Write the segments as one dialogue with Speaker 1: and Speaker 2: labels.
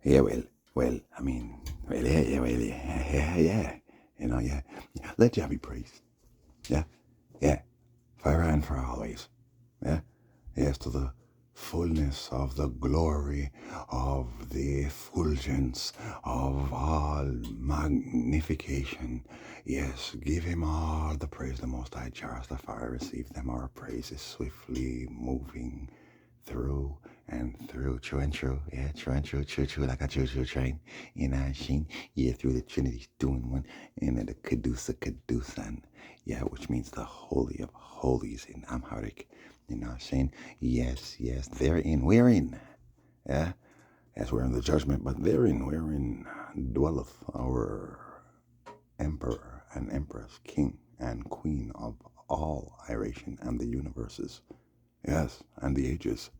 Speaker 1: Yeah, I mean, yeah. Yeah. Let Jah be praised. Yeah, yeah. Forever and for always. Yeah. Yes, to the fullness of the glory of the effulgence of all magnification. Yes, give him all the praise, the Most High Jah Rastafari. Receive them our praises swiftly moving through and through, true and true, yeah, true and true, true, true, like a true, true train, in our sheen, yeah, through the Trinity's doing one, and then the Cadusan, yeah, which means the Holy of Holies in Amharic, you know what I'm saying? Yes, yes, therein, wherein, yeah, as we're in the judgment, but therein, wherein dwelleth our Emperor and Empress, King and Queen of all iration and the universes, yes, and the ages.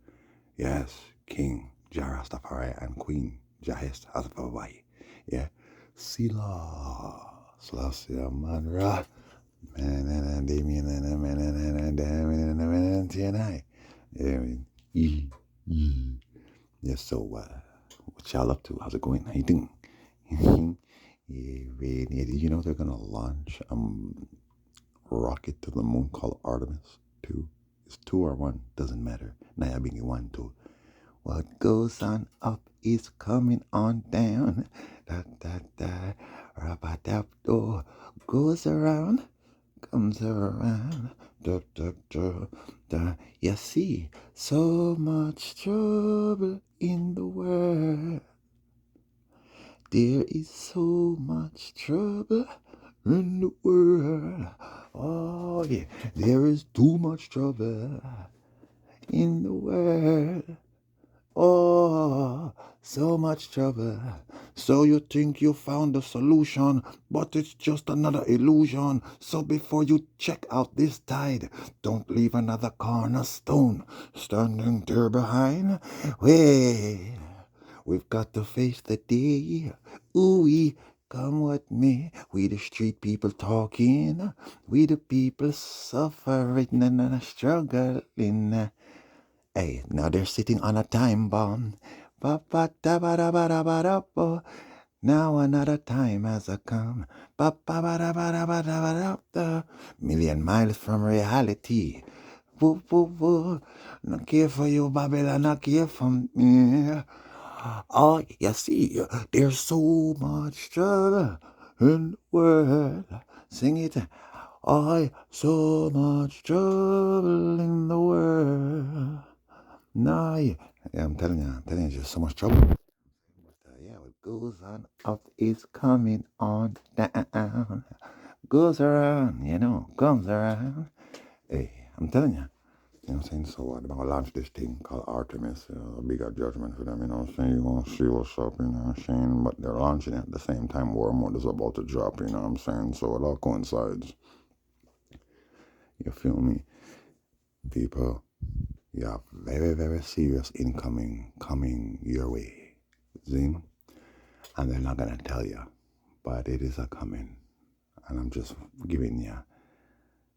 Speaker 1: Yes, King Jarastafari and Queen Jahest Hathawai. Yeah. Sila. Selassie Manra. Man and Damien and Damien and TNI. Yes, so what y'all up to? How's it going? How you doing? Yeah, did you know they're gonna launch rocket to the moon called Artemis 2? It's 2 or 1, doesn't matter. Naya being 1, 2. What goes on up is coming on down. Da da da. Rabadabdo goes around, comes around. Da da da da. You see, so much trouble in the world. There is so much trouble in the world. Oh yeah, there is too much trouble in the world. Oh, so much trouble. So you think you found the solution, but it's just another illusion. So before you check out this tide, don't leave another cornerstone standing there behind. Wait, we've got to face the day. Ooh, come with me. We the street people talking. We the people suffering and struggling. Hey, now they're sitting on a time bomb. Ba-ba-da-ba-da-ba-da-ba-da-ba. Now another time has come. Ba-ba-ba-da-ba-da-ba-da-ba-da. Million miles from reality. Woo, woo, woo. Not care for you, Babylon, not care for me. Oh, you see, there's so much trouble in the world. Sing it. Oh, so much trouble in the world. No, yeah, I'm telling you, just so much trouble. But yeah, what goes on up is coming on down. Goes around, comes around. Hey, I'm telling you. You know what I'm saying? So what? They're going to launch this thing called Artemis, a bigger judgment for them, you know what I'm saying? You're going to see what's up, you know what I'm saying? But they're launching it at the same time Wormwood is about to drop, you know what I'm saying? So it all coincides. You feel me? People, you have very, very serious incoming coming your way. Zim? And they're not going to tell you, but it is a coming. And I'm just giving you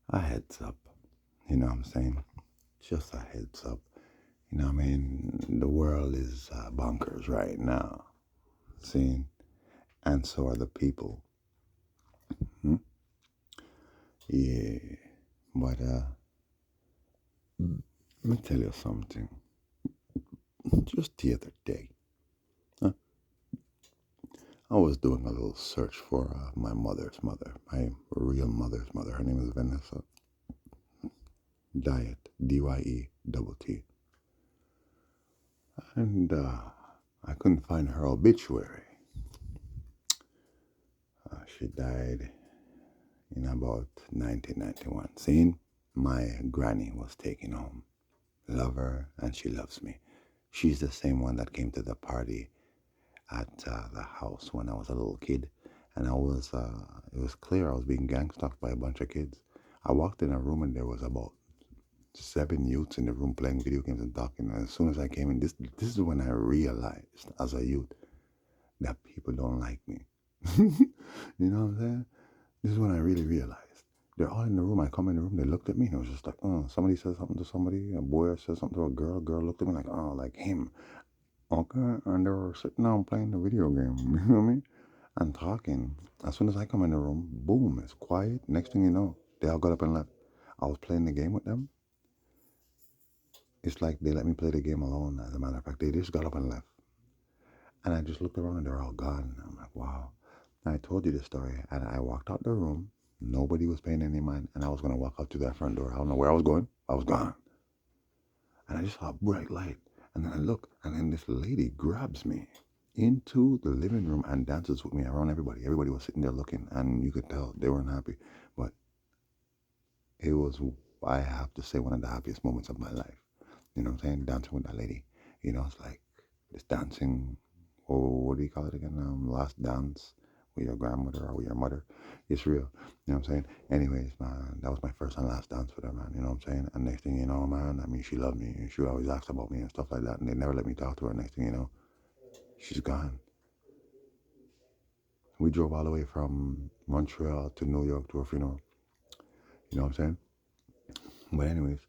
Speaker 1: a heads up. You know what I'm saying? Just a heads up. You know what I mean? The world is bonkers right now. See? And so are the people. Hmm? Yeah. But let me tell you something. Just the other day, I was doing a little search for my mother's mother, my real mother's mother. Her name is Vanessa. Diet, Dyett. And I couldn't find her obituary. She died in about 1991. Seeing my granny was taken home. Love her, and she loves me. She's the same one that came to the party at the house when I was a little kid. And it was clear I was being gang stalked by a bunch of kids. I walked in a room and there was about 7 youths in the room playing video games and talking. And as soon as I came in, this is when I realized as a youth that people don't like me. You know what I'm saying? This is when I really realized. They're all in the room. I come in the room, they looked at me, and it was just like, oh, somebody said something to somebody, a boy said something to a girl looked at me like, oh, like him. Okay, and they were sitting down playing the video game, you know what I mean? And talking. As soon as I come in the room, boom, it's quiet. Next thing you know, they all got up and left. I was playing the game with them. It's like they let me play the game alone. As a matter of fact, they just got up and left. And I just looked around and they're all gone. I'm like, wow. And I told you this story. And I walked out the room. Nobody was paying any mind. And I was going to walk out to that front door. I don't know where I was going. I was gone. And I just saw a bright light. And then I look. And then this lady grabs me into the living room and dances with me around everybody. Everybody was sitting there looking. And you could tell they weren't happy. But it was, I have to say, one of the happiest moments of my life. You know what I'm saying? Dancing with that lady. You know, it's like this dancing, or what do you call it again? Last dance with your grandmother or with your mother. It's real. You know what I'm saying? Anyways, man, that was my first and last dance with her, man. You know what I'm saying? And next thing you know, man, I mean, she loved me. And she would always ask about me and stuff like that. And they never let me talk to her. Next thing you know, she's gone. We drove all the way from Montreal to New York to her funeral. You know what I'm saying? But anyways,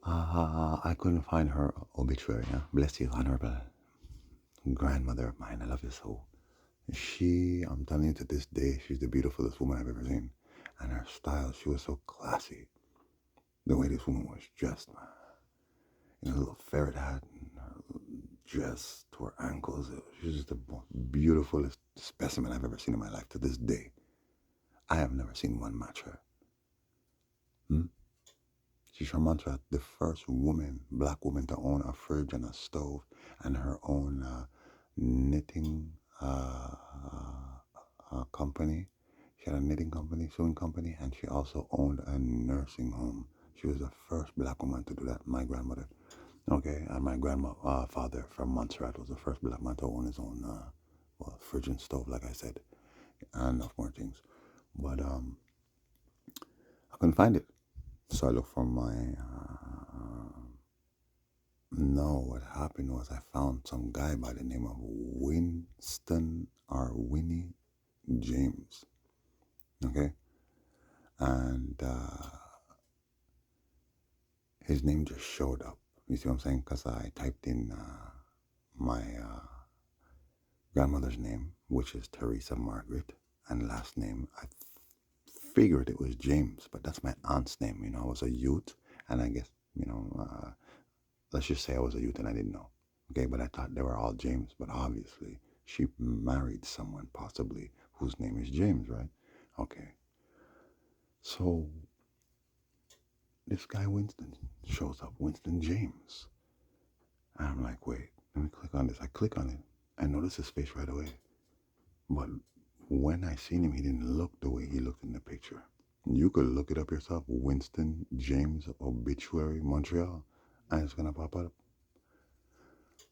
Speaker 1: I couldn't find her obituary. Huh? Bless you, honorable grandmother of mine. I love you so. I'm telling you, to this day, she's the beautifulest woman I've ever seen. And her style, she was so classy. The way this woman was dressed, man. You know, a little ferret hat and her dress to her ankles. She's just the most beautifulest specimen I've ever seen in my life to this day. I have never seen one match her. Hmm? She's from Montreal, the first woman, black woman, to own a fridge and a stove and her own knitting company. She had a knitting company, sewing company, and she also owned a nursing home. She was the first black woman to do that, my grandmother. Okay, and my grandfather from Montserrat was the first black man to own his own fridge and stove, like I said, and enough more things. But I couldn't find it. So I looked for my. No, what happened was I found some guy by the name of Winston or Winnie James. Okay, and his name just showed up. You see what I'm saying? Because I typed in my grandmother's name, which is Teresa Margaret, and last name, I figured it was James, but that's my aunt's name. You know, I was a youth, and I guess, let's just say I was a youth and I didn't know. Okay, but I thought they were all James, but obviously she married someone possibly whose name is James, right? Okay, so this guy Winston shows up, Winston James. And I'm like, wait, let me click on this. I click on it. I notice his face right away. But when I seen him, he didn't look the way he looked in the picture. You could look it up yourself, Winston James obituary Montreal, and it's gonna pop up.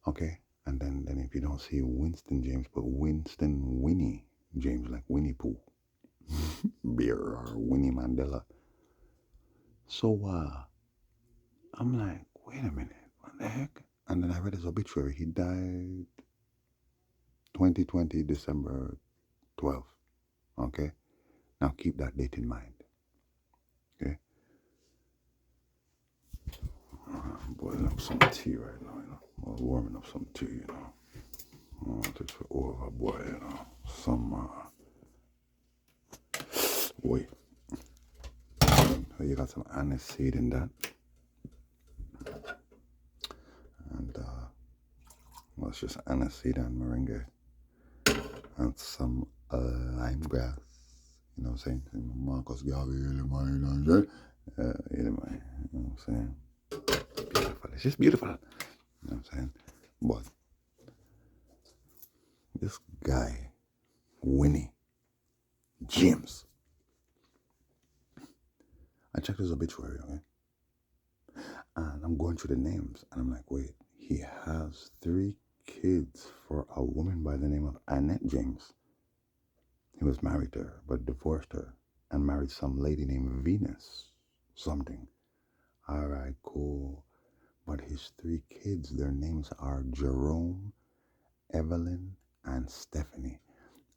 Speaker 1: Okay, and then if you don't see Winston James, but Winston Winnie James, like Winnie Pooh, Beer, or Winnie Mandela. So I'm like, wait a minute, what the heck? And then I read his obituary. He died 2020 December 12th. Okay, now keep that date in mind. Okay. I'm boiling up some tea right now, Or warming up some tea, Just for overboil, Some, wait. So you got some aniseed in that. And, well, it's just aniseed and moringa. And some lemongrass. You know what I'm saying? Marcus Garvey, you know what I'm saying? You know what I'm saying? Beautiful. It's just beautiful. You know what I'm saying? But this guy, Winnie James, I checked his obituary, okay? And I'm going through the names, and I'm like, wait, he has 3 kids for a woman by the name of Annette James. He was married to her, but divorced her, and married some lady named Venus something. All right, cool. But his 3 kids, their names are Jerome, Evelyn, and Stephanie.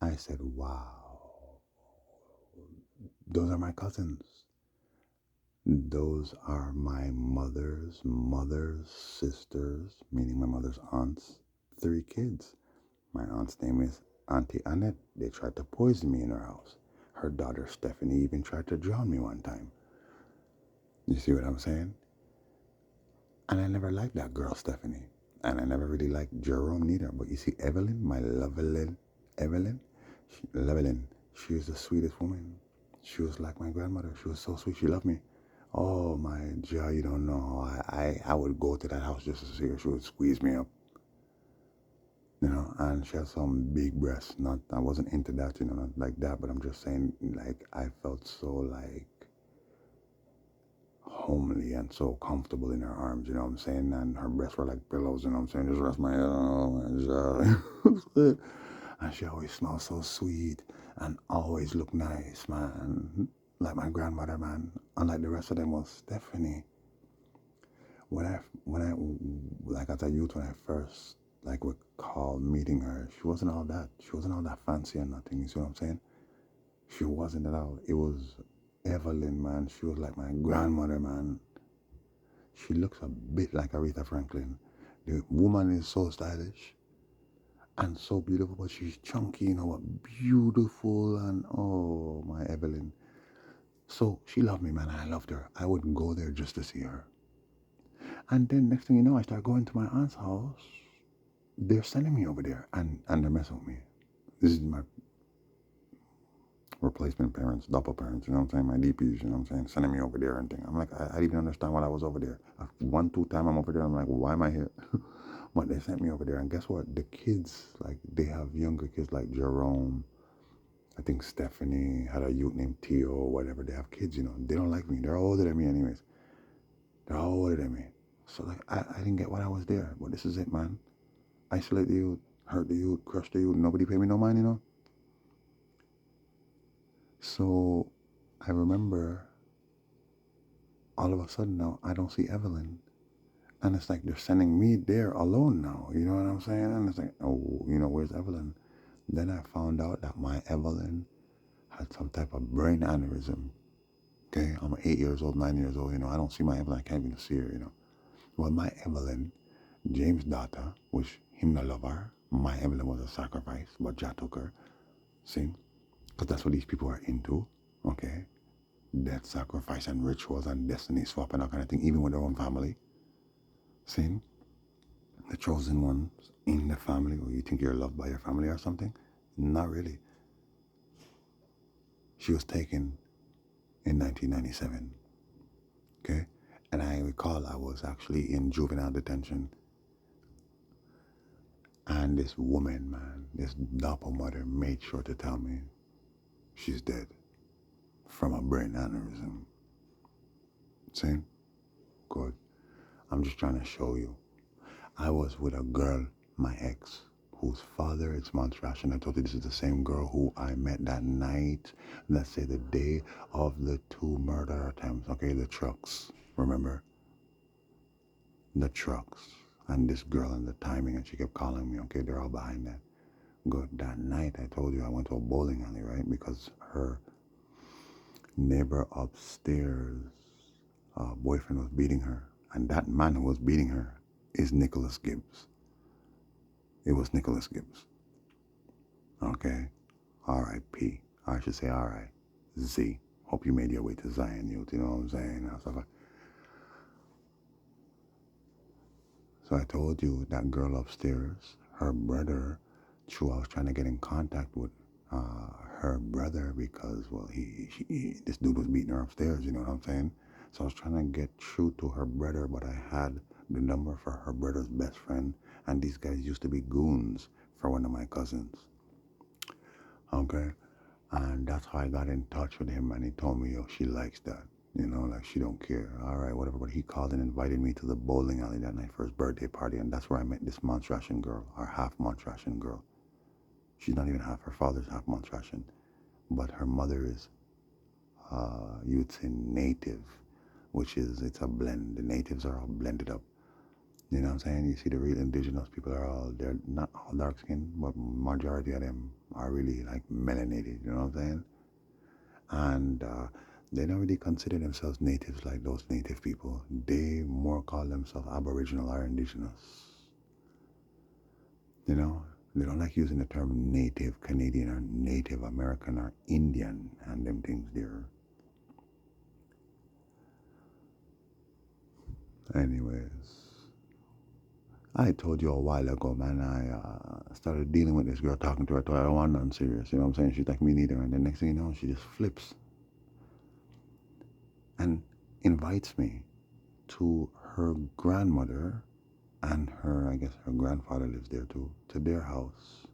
Speaker 1: I said, wow, those are my cousins. Those are my mother's sisters, meaning my mother's aunts, 3 kids. My aunt's name is Auntie Annette. They tried to poison me in her house. Her daughter Stephanie even tried to drown me one time. You see what I'm saying? And I never liked that girl, Stephanie. And I never really liked Jerome neither. But you see, Evelyn, my Evelyn, Evelyn, she was the sweetest woman. She was like my grandmother. She was so sweet. She loved me. Oh my joy, you don't know. I would go to that house just to see her. She would squeeze me up, and she had some big breasts. Not, I wasn't into that, not like that, but I'm just saying, like, I felt so, like, homely and so comfortable in her arms, you know what I'm saying? And her breasts were like pillows, you know what I'm saying? Just rest my head, oh my God. And she always smelled so sweet and always looked nice, man. Like my grandmother, man. Unlike the rest of them, was Stephanie. When I like as a youth, when I first like recall meeting her, she wasn't all that. She wasn't all that fancy and nothing. You see what I'm saying? She wasn't at all. It was Evelyn, man. She was like my grandmother, man. She looks a bit like Aretha Franklin. The woman is so stylish and so beautiful, but she's chunky, but beautiful. And oh, my Evelyn. So she loved me, man, and I loved her. I would go there just to see her. And then next thing you know, I start going to my aunt's house. They're sending me over there, and they're messing with me. This is my replacement parents, double parents, you know what I'm saying? My DPs, you know what I'm saying? Sending me over there and thing. I'm like, I didn't even understand why I was over there. One, two time I'm over there, I'm like, why am I here? But they sent me over there, and guess what? The kids, like, they have younger kids like Jerome. I think Stephanie had a youth named Theo or whatever. They have kids, They don't like me. They're older than me anyways. They're all older than me. So, like, I didn't get why I was there. But this is it, man. Isolate the youth, hurt the youth, crush the youth. Nobody pay me no mind. So I remember all of a sudden now I don't see Evelyn. And it's like they're sending me there alone now. You know what I'm saying? And it's like, oh, where's Evelyn? Then I found out that my Evelyn had some type of brain aneurysm. Okay, I'm 8 years old, 9 years old. I don't see my Evelyn. I can't even see her. Well, my Evelyn, James' daughter, which him no love her. My Evelyn was a sacrifice, but Jah took her. See? Because that's what these people are into. Okay? Death, sacrifice, and rituals, and destiny swap and that kind of thing, even with their own family. See? The chosen ones in the family, or you think you're loved by your family or something? Not really. She was taken in 1997. Okay? And I recall I was actually in juvenile detention. And this woman, man, this double mother made sure to tell me she's dead from a brain aneurysm. See? Good. I'm just trying to show you. I was with a girl, my ex, whose father is Montreal. And I told you this is the same girl who I met that night, let's say the day of the 2 murder attempts, okay, the trucks, remember? The trucks. And this girl and the timing, and she kept calling me, okay, they're all behind that. Good. That night, I told you I went to a bowling alley, right? Because her neighbor upstairs boyfriend was beating her. And that man who was beating her is Nicholas Gibbs. It was Nicholas Gibbs. Okay? R.I.P. I should say R.I.Z. Hope you made your way to Zion, youth. You know what I'm saying? So I told you that girl upstairs, her brother, I was trying to get in contact with her brother because, well, this dude was beating her upstairs, you know what I'm saying? So I was trying to get through to her brother, but I had the number for her brother's best friend, and these guys used to be goons for one of my cousins. Okay? And that's how I got in touch with him, and he told me, yo, she likes that. Like she don't care. All right, whatever. But he called and invited me to the bowling alley that night for his birthday party, and that's where I met this Montreal girl, or half Montreal girl. She's not even half. Her father's half Montreal, but her mother is, you'd say native, which is, it's a blend. The natives are all blended up. You know what I'm saying? You see, the real indigenous people they're not all dark skinned, but majority of them are really like melanated. You know what I'm saying? And They don't really consider themselves natives like those native people. They more call themselves Aboriginal or Indigenous. You know, they don't like using the term Native Canadian or Native American or Indian and them things there. Anyways, I told you a while ago, man, I started dealing with this girl, talking to her. I thought I don't want nothing serious. You know what I'm saying? She's like, me neither. And the next thing you know, she just flips and invites me to her grandmother and her, I guess her grandfather lives there too, to their house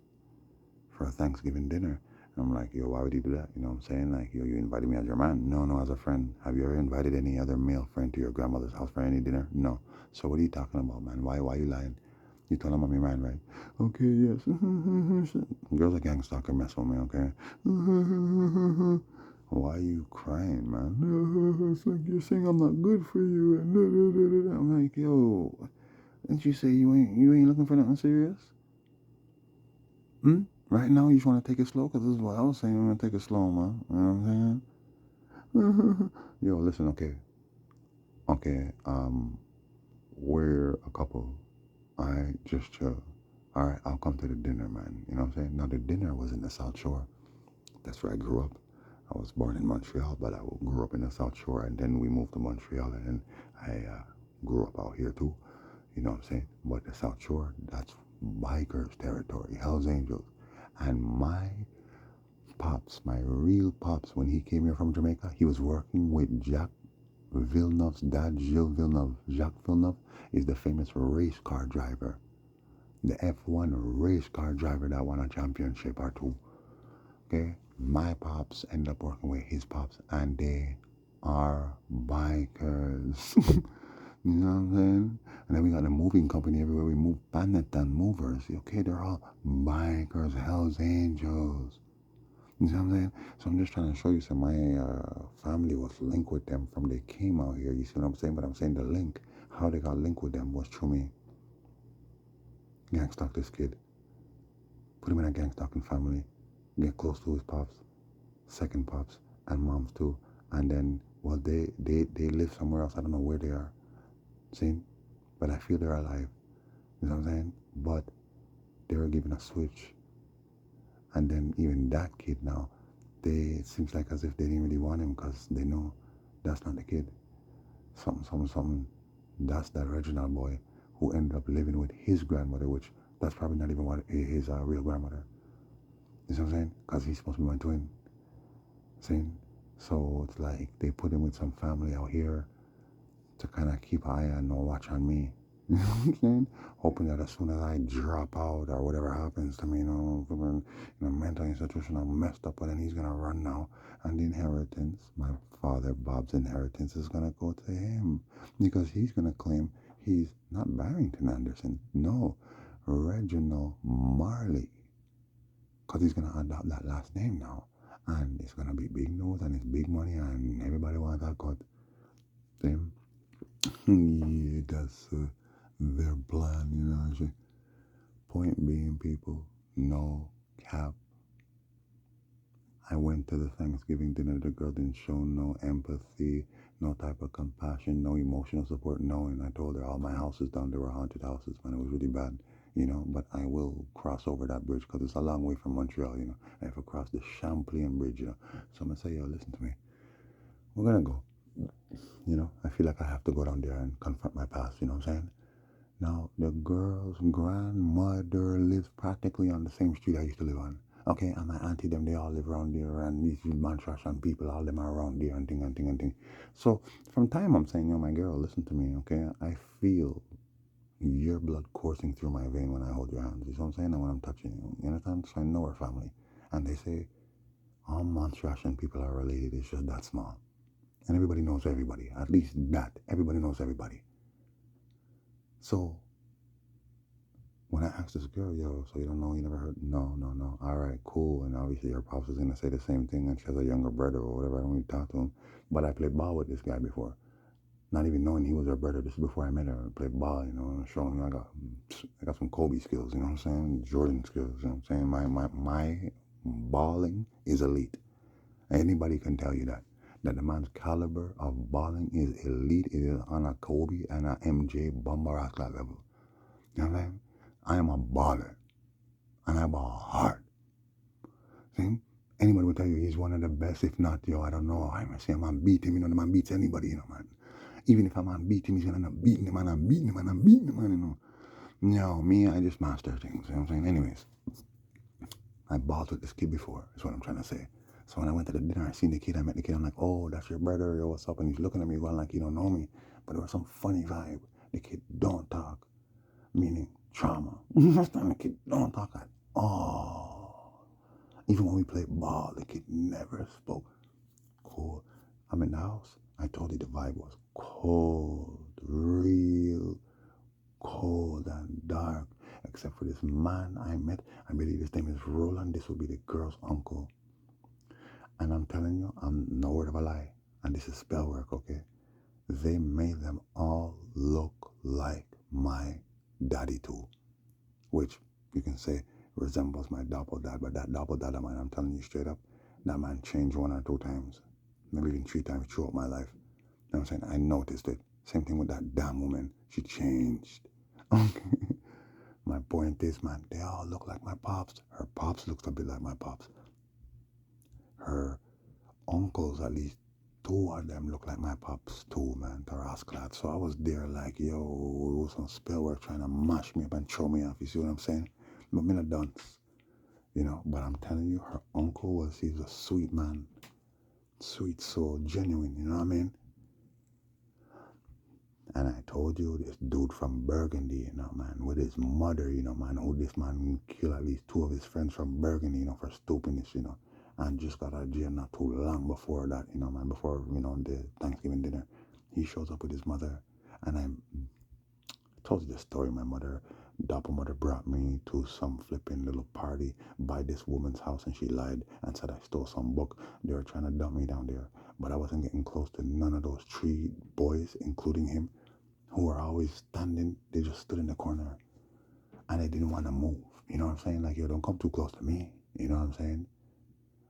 Speaker 1: for a Thanksgiving dinner. And I'm like, yo, why would you do that? You know what I'm saying? Like, yo, you invited me as your man? No, no, as a friend. Have you ever invited any other male friend to your grandmother's house for any dinner? No. So what are you talking about, man? Why you lying? You told him I'm your man, right? Okay, yes. Girls are gang stalker mess with me, okay? Why are you crying, man? It's like you're saying I'm not good for you. And I'm like, yo, didn't you say you ain't looking for nothing serious? Hmm? Right now, you just want to take it slow? Because this is what I was saying. I'm going to take it slow, man. You know what I'm saying? Yo, listen, okay. Okay, we're a couple. I just chill. All right, I'll come to the dinner, man. You know what I'm saying? Now, the dinner was in the South Shore. That's where I grew up. I was born in Montreal, but I grew up in the South Shore, and then we moved to Montreal, and then I grew up out here too. You know what I'm saying? But the South Shore, that's bikers territory, Hell's Angels. And my pops, my real pops, when he came here from Jamaica, he was working with Jacques Villeneuve's dad, Gilles Villeneuve. Jacques Villeneuve is the famous race car driver, the F1 race car driver that won a championship or two. Okay, my pops end up working with his pops, and they are bikers. You know what I'm saying? And then we got a moving company everywhere. We move Banneton movers. Okay, they're all bikers, Hell's Angels. You know what I'm saying? So I'm just trying to show you. So my family was linked with them from they came out here. You see what I'm saying? But I'm saying the link, how they got linked with them was through me. Gang stalk this kid. Put him in a gang stalking family. Get close to his pops, second pops, and moms too. And then, well, they live somewhere else. I don't know where they are. See? But I feel they're alive. You know what I'm saying? But they were given a switch. And then even that kid now, it seems like as if they didn't really want him because they know that's not the kid. Something. That's that Reginald boy who ended up living with his grandmother, which that's probably not even what his real grandmother. You know what I'm saying? Because he's supposed to be my twin. See? So it's like they put him with some family out here to kind of keep an eye and no watch on me. You know what I'm saying? Hoping that as soon as I drop out or whatever happens to me, in a mental institution, I'm messed up, but then he's gonna run now, and the inheritance, my father Bob's inheritance, is gonna go to him because he's gonna claim he's not Barrington Anderson, no, Reginald Marley, because he's gonna adopt that last name now, and it's gonna be big news and it's big money, and everybody wants that cut. Them. Yeah, that's their plan, you know. Actually. Point being, people, no cap. I went to the Thanksgiving dinner. The girl didn't show no empathy, no type of compassion, no emotional support, no. And I told her all my houses down there were haunted houses, man. It was really bad, you know. But I will cross over that bridge because it's a long way from Montreal, you know. I have to cross the Champlain Bridge, you know. So I'm gonna say, yo, listen to me. We're gonna go. You know, I feel like I have to go down there and confront my past. You know what I'm saying? Now, the girl's grandmother lives practically on the same street I used to live on. Okay, and my auntie them, they all live around there, and these Montreal people, all them are around there, and thing. So, from time I'm saying, yo, my girl, listen to me, okay? I feel your blood coursing through my vein when I hold your hands. You know what I'm saying? And when I'm touching you. You understand? So I know we're family. And they say, all Montreal people are related. It's just that small. And everybody knows everybody. At least that. Everybody knows everybody. So, when I asked this girl, yo, so you don't know, you never heard? No. All right, cool. And obviously her pops is going to say the same thing, and she has a younger brother or whatever. I don't even talk to him. But I played ball with this guy before, not even knowing he was her brother. This is before I met her. I played ball, you know, showing him I got some Kobe skills, you know what I'm saying? Jordan skills, you know what I'm saying? My balling is elite. Anybody can tell you that. that the man's caliber of balling is elite. It is on a Kobe and a MJ Bomber level. You know what I'm saying? I am a baller, and I ball hard. See? Anybody will tell you he's one of the best, if not, yo, I don't know. I might say a man beat him, the man beats anybody, man. Even if a man beat him, he's gonna end up beating the man and beating the man and beating the man, No, me, I just master things, you know what I'm saying? Anyways, I balled with this kid before, is what I'm trying to say. So when I went to the dinner, I seen the kid, I met the kid, I'm like, oh, that's your brother, yo, what's up? And he's looking at me going like he don't know me. But there was some funny vibe. The kid don't talk, meaning trauma. The kid don't talk at all. Even when we played ball, the kid never spoke. Cool. I'm in the house. I told you the vibe was cold, real cold and dark. Except for this man I met. I believe his name is Roland. This will be the girl's uncle. And I'm telling you, I'm no word of a lie. And this is spell work, okay? They made them all look like my daddy too. Which you can say resembles my doppelganger. But that doppelganger man, I'm telling you straight up, that man changed 1 or 2 times. Maybe even 3 times throughout my life. You know what I'm saying? I noticed it. Same thing with that damn woman. She changed. Okay. My point is, man, they all look like my pops. Her pops looks a bit like my pops. Her uncles, at least 2 of them look like my pops too, man. Tarasclat. So I was there like, yo, it was some spell work trying to mash me up and throw me off. You see what I'm saying? But me not done. But I'm telling you, her uncle he was a sweet man. Sweet soul, genuine, you know what I mean? And I told you, this dude from Burgundy, man, with his mother, man, who this man killed at least 2 of his friends from Burgundy, for stupidness, and just got out of jail not too long before that, man, before, the Thanksgiving dinner. He shows up with his mother, and I told you the story. My mother, Dapper mother, brought me to some flipping little party by this woman's house, and she lied and said I stole some book. They were trying to dump me down there, but I wasn't getting close to none of those 3 boys, including him, who were always standing. They just stood in the corner, and they didn't want to move. You know what I'm saying? Like, yo, don't come too close to me. You know what I'm saying?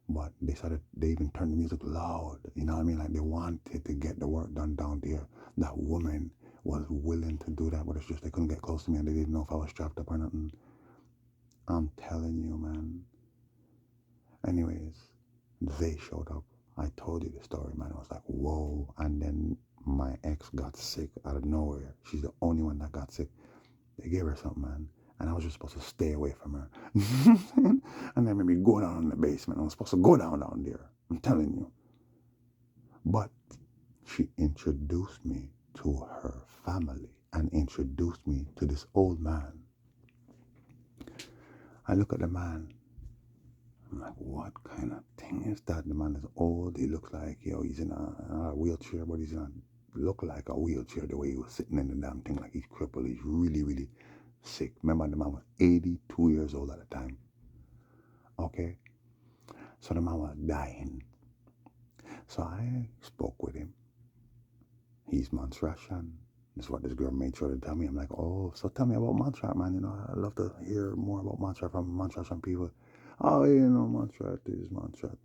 Speaker 1: But they even turned the music loud. You know what I mean? Like, they wanted to get the work done down there. That woman was willing to do that, but it's just they couldn't get close to me, and they didn't know if I was strapped up or nothing. I'm telling you, man. Anyways, they showed up. I told you the story, man. I was like, whoa. And then my ex got sick out of nowhere. She's the only one that got sick. They gave her something, man. And I was just supposed to stay away from her. And then maybe go down in the basement. I was supposed to go down there. I'm telling you. But she introduced me to her family and introduced me to this old man. I look at the man. I'm like, what kind of thing is that? The man is old. He looks like, he's in a wheelchair, but he's in look like a wheelchair the way he was sitting in the damn thing, like he's crippled. He's really, really sick. Remember, the man was 82 years old at the time. Okay? So the man was dying. So I spoke with him. He's Montreal. That's what this girl made sure to tell me. I'm like, oh, so tell me about Montreal, man. I'd love to hear more about Montreal from people. Oh, Montreal is Montreal.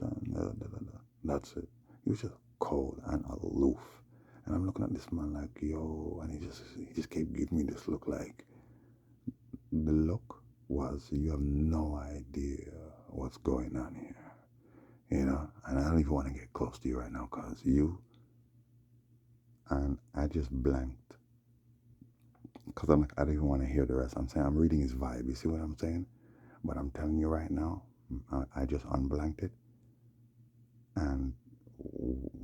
Speaker 1: That's it. He was just cold and aloof. And I'm looking at this man like, yo, and he just kept giving me this look like, the look was, you have no idea what's going on here. And I don't even want to get close to you right now because and I just blanked. Because I'm like, I don't even want to hear the rest. I'm saying, I'm reading his vibe. You see what I'm saying? But I'm telling you right now, I just unblanked it. And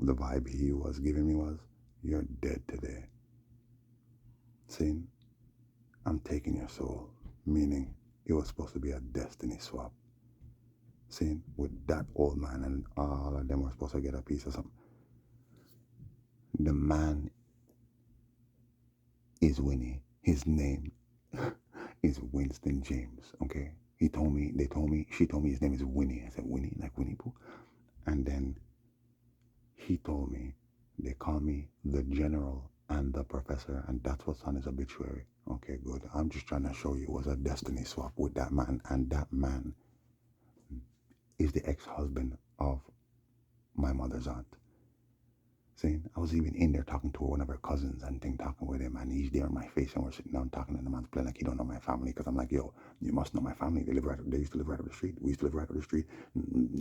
Speaker 1: the vibe he was giving me was, you're dead today. See? I'm taking your soul. Meaning, it was supposed to be a destiny swap. See? With that old man, and all of them were supposed to get a piece of something. The man is Winnie. His name is Winston James, okay? She told me his name is Winnie. I said, Winnie, like Winnie Pooh? And then he told me, they call me the General and the Professor, and that's what's on his obituary. Okay, good. I'm just trying to show you it was a destiny swap with that man, and that man is the ex-husband of my mother's aunt. Saying, I was even in there talking to one of her cousins and thing, talking with him, and he's there in my face, and we're sitting down talking, and the man's playing like he don't know my family, because I'm like, yo, you must know my family. They used to live right up the street. We used to live right up the street.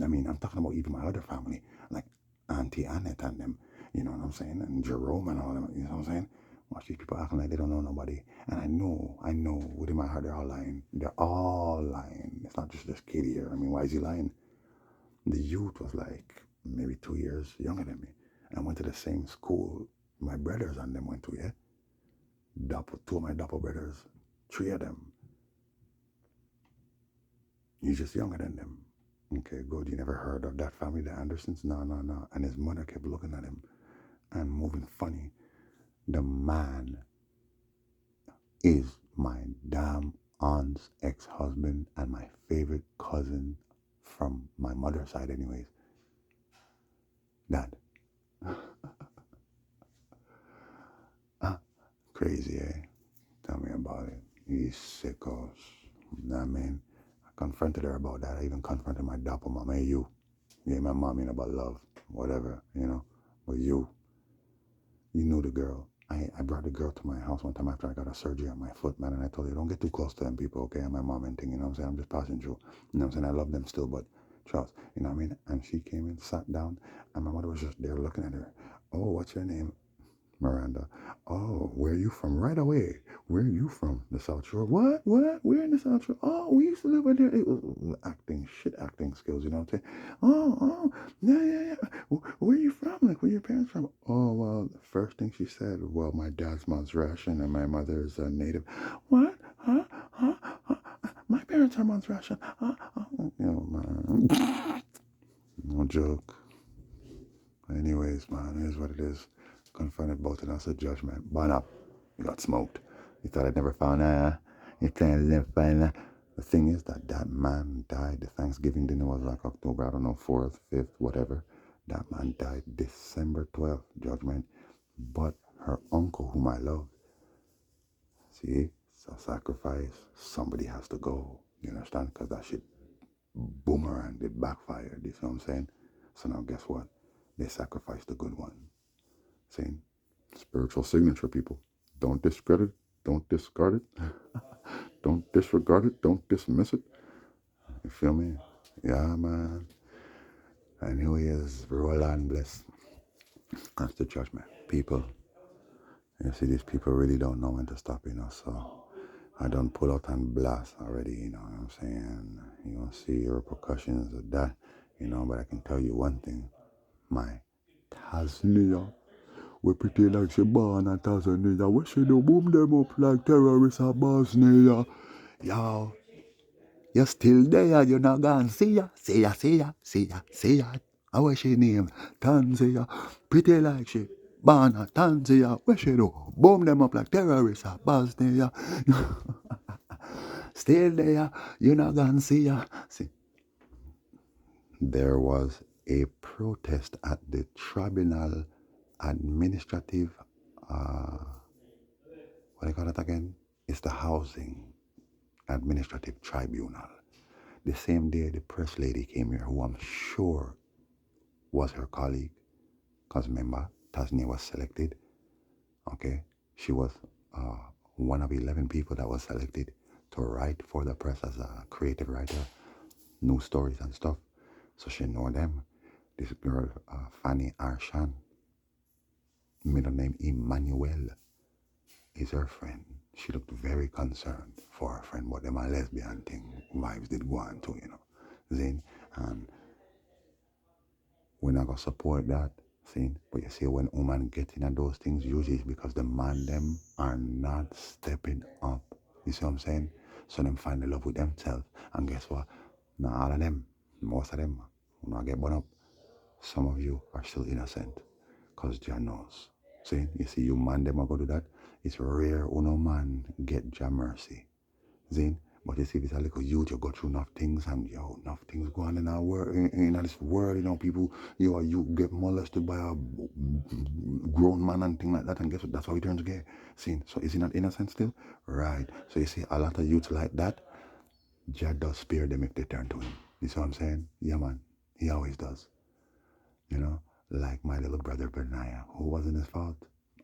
Speaker 1: I mean, I'm talking about even my other family, like Auntie Annette and them, you know what I'm saying, and Jerome and all them, you know what I'm saying. Watch these people acting like they don't know nobody, and I know, within my heart they're all lying. They're all lying. It's not just this kid here. I mean, why is he lying? The youth was like maybe 2 years younger than me. And I went to the same school my brothers and them went to, yeah? Two of my double brothers, three of them. He's just younger than them. Okay, good. You never heard of that family, the Andersons? No, no, no. And his mother kept looking at him and moving funny. The man is my damn aunt's ex-husband and my favorite cousin from my mother's side anyways. That. Crazy, eh? Tell me about it. These sickos. Nah, man. I confronted her about that. I even confronted my doppel mom. Hey, you. Yeah, my mom ain't about love. Whatever, you know. But you knew the girl. I brought the girl to my house one time after I got a surgery on my foot, man, and I told her, don't get too close to them people, okay? And my mom and thing, you know what I'm saying? I'm just passing through. You know what I'm saying? I love them still, but trust, you know what I mean? And she came in, sat down, and my mother was just there looking at her. Oh, what's your name? Miranda. Oh, where are you from? Right away. Where are you from? The South Shore. What? What? We're in the South Shore. Oh, we used to live in there. It was acting skills, you know what I'm saying? Oh, yeah. Where are you from? Like, where are your parents from? Oh, well, the first thing she said, well, my dad's Russian and my mother's a native. What? Huh? My parents are Russian. You know, man. No joke. Anyways, man, it is what it is. Confronted both of us at judgment. Burn up. You got smoked. You thought I'd never found her. You thought I'd never find her. The thing is that man died. The Thanksgiving dinner was like October, I don't know, 4th, 5th, whatever. That man died December 12th, judgment. But her uncle, whom I love, see, it's a sacrifice. Somebody has to go. You understand? Because that shit boomerang, it backfired. You see what I'm saying? So now guess what? They sacrificed the good one. Saying spiritual signature, people. Don't discredit it. Don't discard it. Don't disregard it. Don't dismiss it. You feel me? Yeah, man. And who he is, roll and bless. That's the judgment. People, you see, these people really don't know when to stop, you know, so I don't pull out and blast already, you know what I'm saying? You don't see repercussions of that, you know, but I can tell you one thing. My Tasnia, we pretty like she born in Tanzania. We should do boom them up like terrorists of Bosnia. Yo, you're still there, you're not gone. See ya. I wish she name Tanzania. Pretty like she born in Tanzania. We should do boom them up like terrorists of Bosnia. Still there, you're not gone. See ya. See, there was a protest at the tribunal administrative, what do you call it again? It's the housing administrative tribunal. The same day the press lady came here, who I'm sure was her colleague, because remember, Tasnia was selected, okay? She was uh, one of 11 people that was selected to write for the press as a creative writer, news stories and stuff. So she know them. This girl, Fanny Arshan, middle name Emmanuel, is her friend. She looked very concerned for her friend, but them a lesbian thing vibes did go on too, you know. Then, and we're not gonna support that, see. But you see, when women get in those things, usually it's because the man them are not stepping up. You see what I'm saying? So them find the love with themselves, and guess what? Not all of them, most of them, will not get born up. Some of you are still innocent, cause Jah knows. See, you see, you man them are gonna do that. It's rare no man get Jah mercy. Zin, but you see, this a little youth, you go through enough things, and enough things go on in our world, in this world, people, you get molested by a grown man and thing like that, and guess what? That's how he turns gay. See, so is he not innocent still? Right. So you see, a lot of youths like that, Jah does spare them if they turn to him. You see what I'm saying? Yeah, man. He always does. You know? like my little brother Benaiah, who wasn't his fault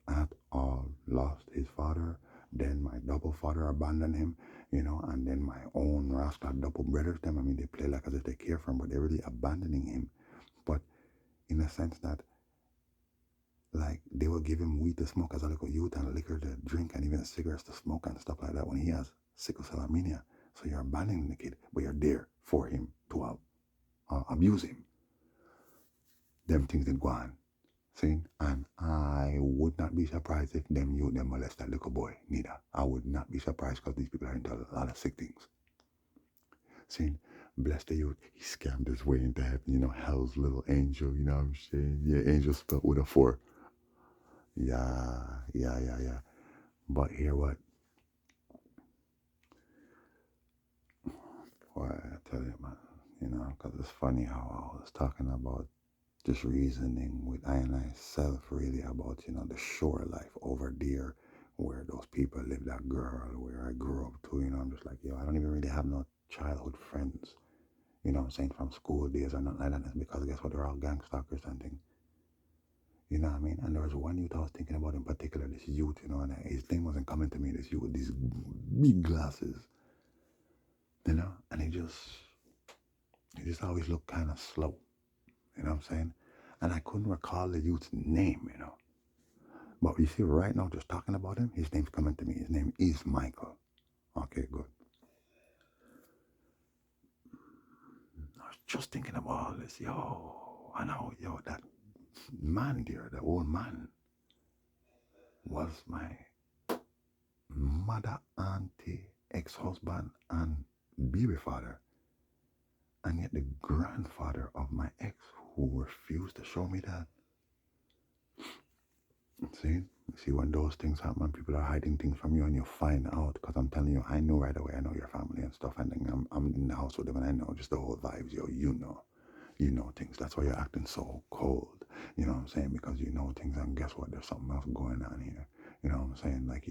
Speaker 1: at all, lost his father, then my double father abandoned him, and then my own rascal double brothers, them, I mean, they play like as if they care for him, but they're really abandoning him. But in a sense that, like, they will give him weed to smoke as a little youth and liquor to drink and even cigarettes to smoke and stuff like that when he has sickle cell anemia. So you're abandoning the kid, but you're there for him to abuse him. Them things didn't go on. See? And I would not be surprised if them youth them molest that little boy, neither. I would not be surprised because these people are into a lot of sick things. See? Bless the youth. He scammed his way into heaven, hell's little angel, you know what I'm saying? Yeah, angel spelled with a 4. Yeah. But hear what? Boy, I tell you, man, because it's funny how I was talking about just reasoning with I and I self really about, the shore life over there where those people live, that girl where I grew up to, I'm just like, yo, I don't even really have no childhood friends, I'm saying, from school days or nothing like that. It's because guess what, they're all gang stalkers and things. You know what I mean? And there was one youth I was thinking about in particular, this youth, and his name wasn't coming to me, this youth with these big glasses, and he just always looked kind of slow, you know what I'm saying? And I couldn't recall the youth's name. But you see, right now, just talking about him, his name's coming to me. His name is Michael. Okay, good. I was just thinking about all this, I know, that man there, the old man, was my mother, auntie, ex-husband, and baby father. And yet the grandfather of my ex who refused to show me that. See, when those things happen, people are hiding things from you and you find out. Because I'm telling you, I know right away, I know your family and stuff. And then I'm in the house with them and I know just the whole vibes, You know things. That's why you're acting so cold. You know what I'm saying? Because you know things and guess what? There's something else going on here. You know what I'm saying? Like,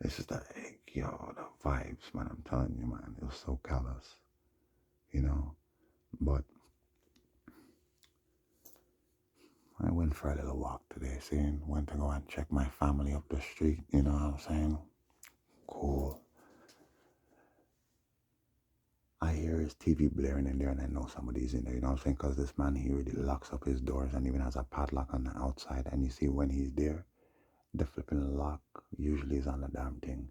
Speaker 1: it's just that, the vibes, man. I'm telling you, man. It was so callous. But I went for a little walk today, went to go and check my family up the street, you know what I'm saying? Cool. I hear his TV blaring in there and I know somebody's in there, you know what I'm saying? Because this man, he really locks up his doors and even has a padlock on the outside. And you see, when he's there, the flipping lock usually is on the damn thing.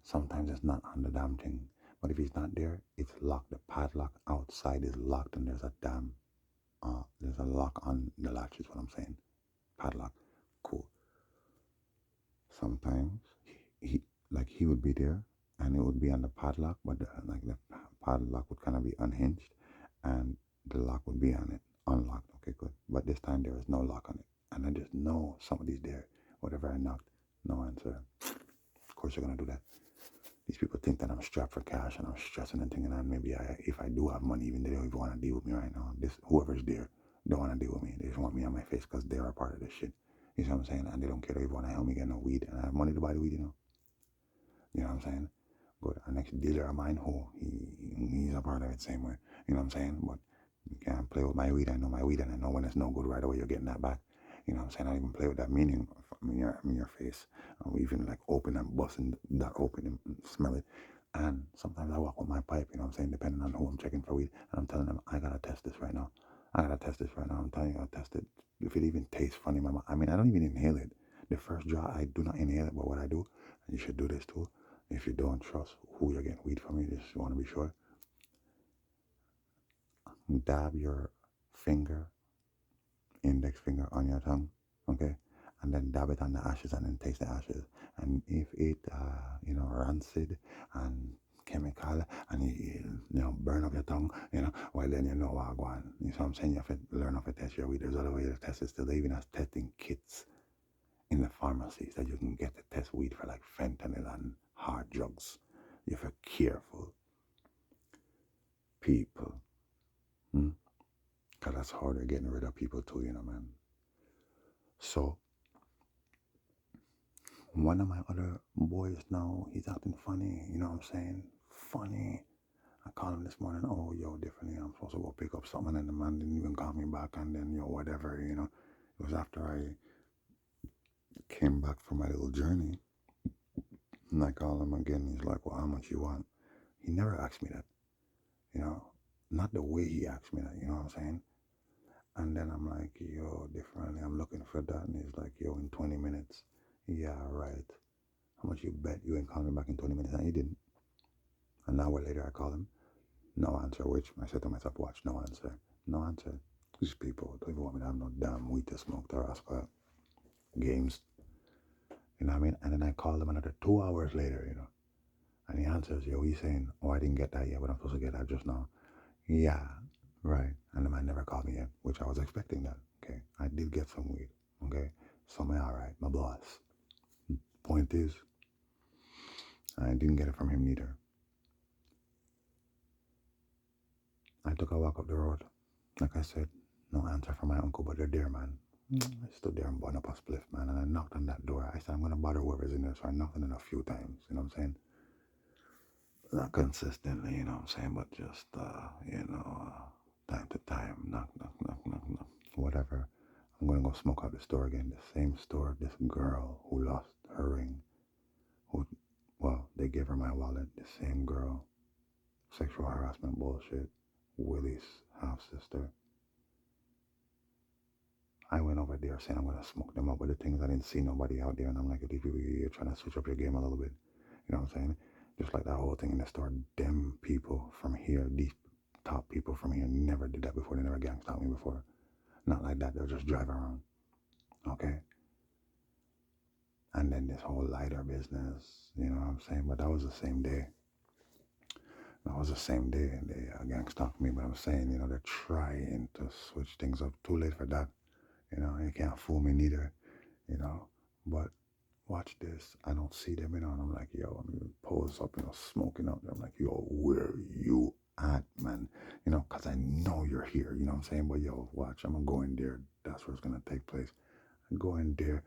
Speaker 1: Sometimes it's not on the damn thing. But if he's not there, it's locked. The padlock outside is locked and there's a lock on the latch is what I'm saying. Padlock. Cool. Sometimes he would be there and it would be on the padlock, but the padlock would kind of be unhinged and the lock would be on it, unlocked. Okay, good. But this time there is no lock on it. And I just know somebody's there. Whatever I knocked, no answer. Of course you're gonna do that. These people think that I'm strapped for cash and I'm stressing and thinking that maybe if I do have money, even they don't even want to deal with me right now. Whoever's there don't want to deal with me. They just want me on my face because they're a part of this shit. You see what I'm saying? And they don't care. They want to help me get no weed. And I have money to buy the weed, You know what I'm saying? But our next dealer of mine, he's a part of it same way. You know what I'm saying? But you can't play with my weed. I know my weed and I know when it's no good right away, you're getting that back. You know what I'm saying? I don't even play with that meaning in your face. We even like open and busting that open and smell it. And sometimes I walk with my pipe, you know what I'm saying, depending on who I'm checking for weed. And I'm telling them, I gotta test this right now. I'm telling you, I'll test it. If it even tastes funny, I mean, I don't even inhale it. The first draw, I do not inhale it, but what I do, and you should do this too, if you don't trust who you're getting weed from, you just want to be sure. Dab your index finger on your tongue, okay? And then dab it on the ashes and then taste the ashes. And if it, rancid and chemical and burn up your tongue, well then you know what I want. You know what I'm saying? You have to learn how to test your weed. There's other ways to test it still. They even have testing kits in the pharmacies that you can get to test weed for like fentanyl and hard drugs. You have to be careful. People. Because that's how they're getting rid of people too, man. So, one of my other boys now, he's acting funny, you know what I'm saying? Funny. I called him this morning. Oh, yo, differently. I'm supposed to go pick up something, and the man didn't even call me back. And then, yo, whatever, It was after I came back from my little journey. And I called him again. He's like, well, how much you want? He never asked me that, you know. Not the way he asked me that, you know what I'm saying? And then I'm like, yo, differently. I'm looking for that. And he's like, yo, in 20 minutes. Yeah, right. How much you bet you ain't calling me back in 20 minutes? And he didn't. An hour later, I called him. No answer, which I said to myself, watch, no answer. No answer. These people don't even want me to have no damn weed to smoke to rascal games. You know what I mean? And then I called him another 2 hours later, And he answers, yo, he's saying, oh, I didn't get that yet, but I'm supposed to get that just now. Yeah, right. And the man never called me yet, which I was expecting that. Okay. I did get some weed. Okay. So I'm alright, my boss. Point is, I didn't get it from him neither. I took a walk up the road. Like I said, no answer from my uncle, but they're there, man. I stood there and bought up a spliff, man, and I knocked on that door. I said, I'm going to bother whoever's in there, so I knocked on it a few times, you know what I'm saying? Not consistently, you know what I'm saying, but just, time to time, knock, knock, knock, knock, knock, whatever. I'm going to go smoke out the store again. The same store, this girl who lost her ring, they gave her my wallet, the same girl, sexual harassment bullshit, Willie's half-sister. I went over there saying I'm gonna smoke them up, but the things I didn't see nobody out there, and I'm like, these people, you're trying to switch up your game a little bit. You know what I'm saying? Just like that whole thing in the store. Them people from here, these top people from here, never did that before. They never gangsta me before. Not like that. They'll just drive around. Okay. And then this whole lighter business, you know what I'm saying? But that was the same day. That was the same day, and they gang stalked me. But I'm saying, they're trying to switch things up. Too late for that. You can't fool me neither. But watch this. I don't see them, and I'm like, yo, I'm pose up, smoking out there. I'm like, yo, where you at, man? Because I know you're here. You know what I'm saying? But yo, watch. I'm gonna go in there. That's where it's gonna take place. I go in there,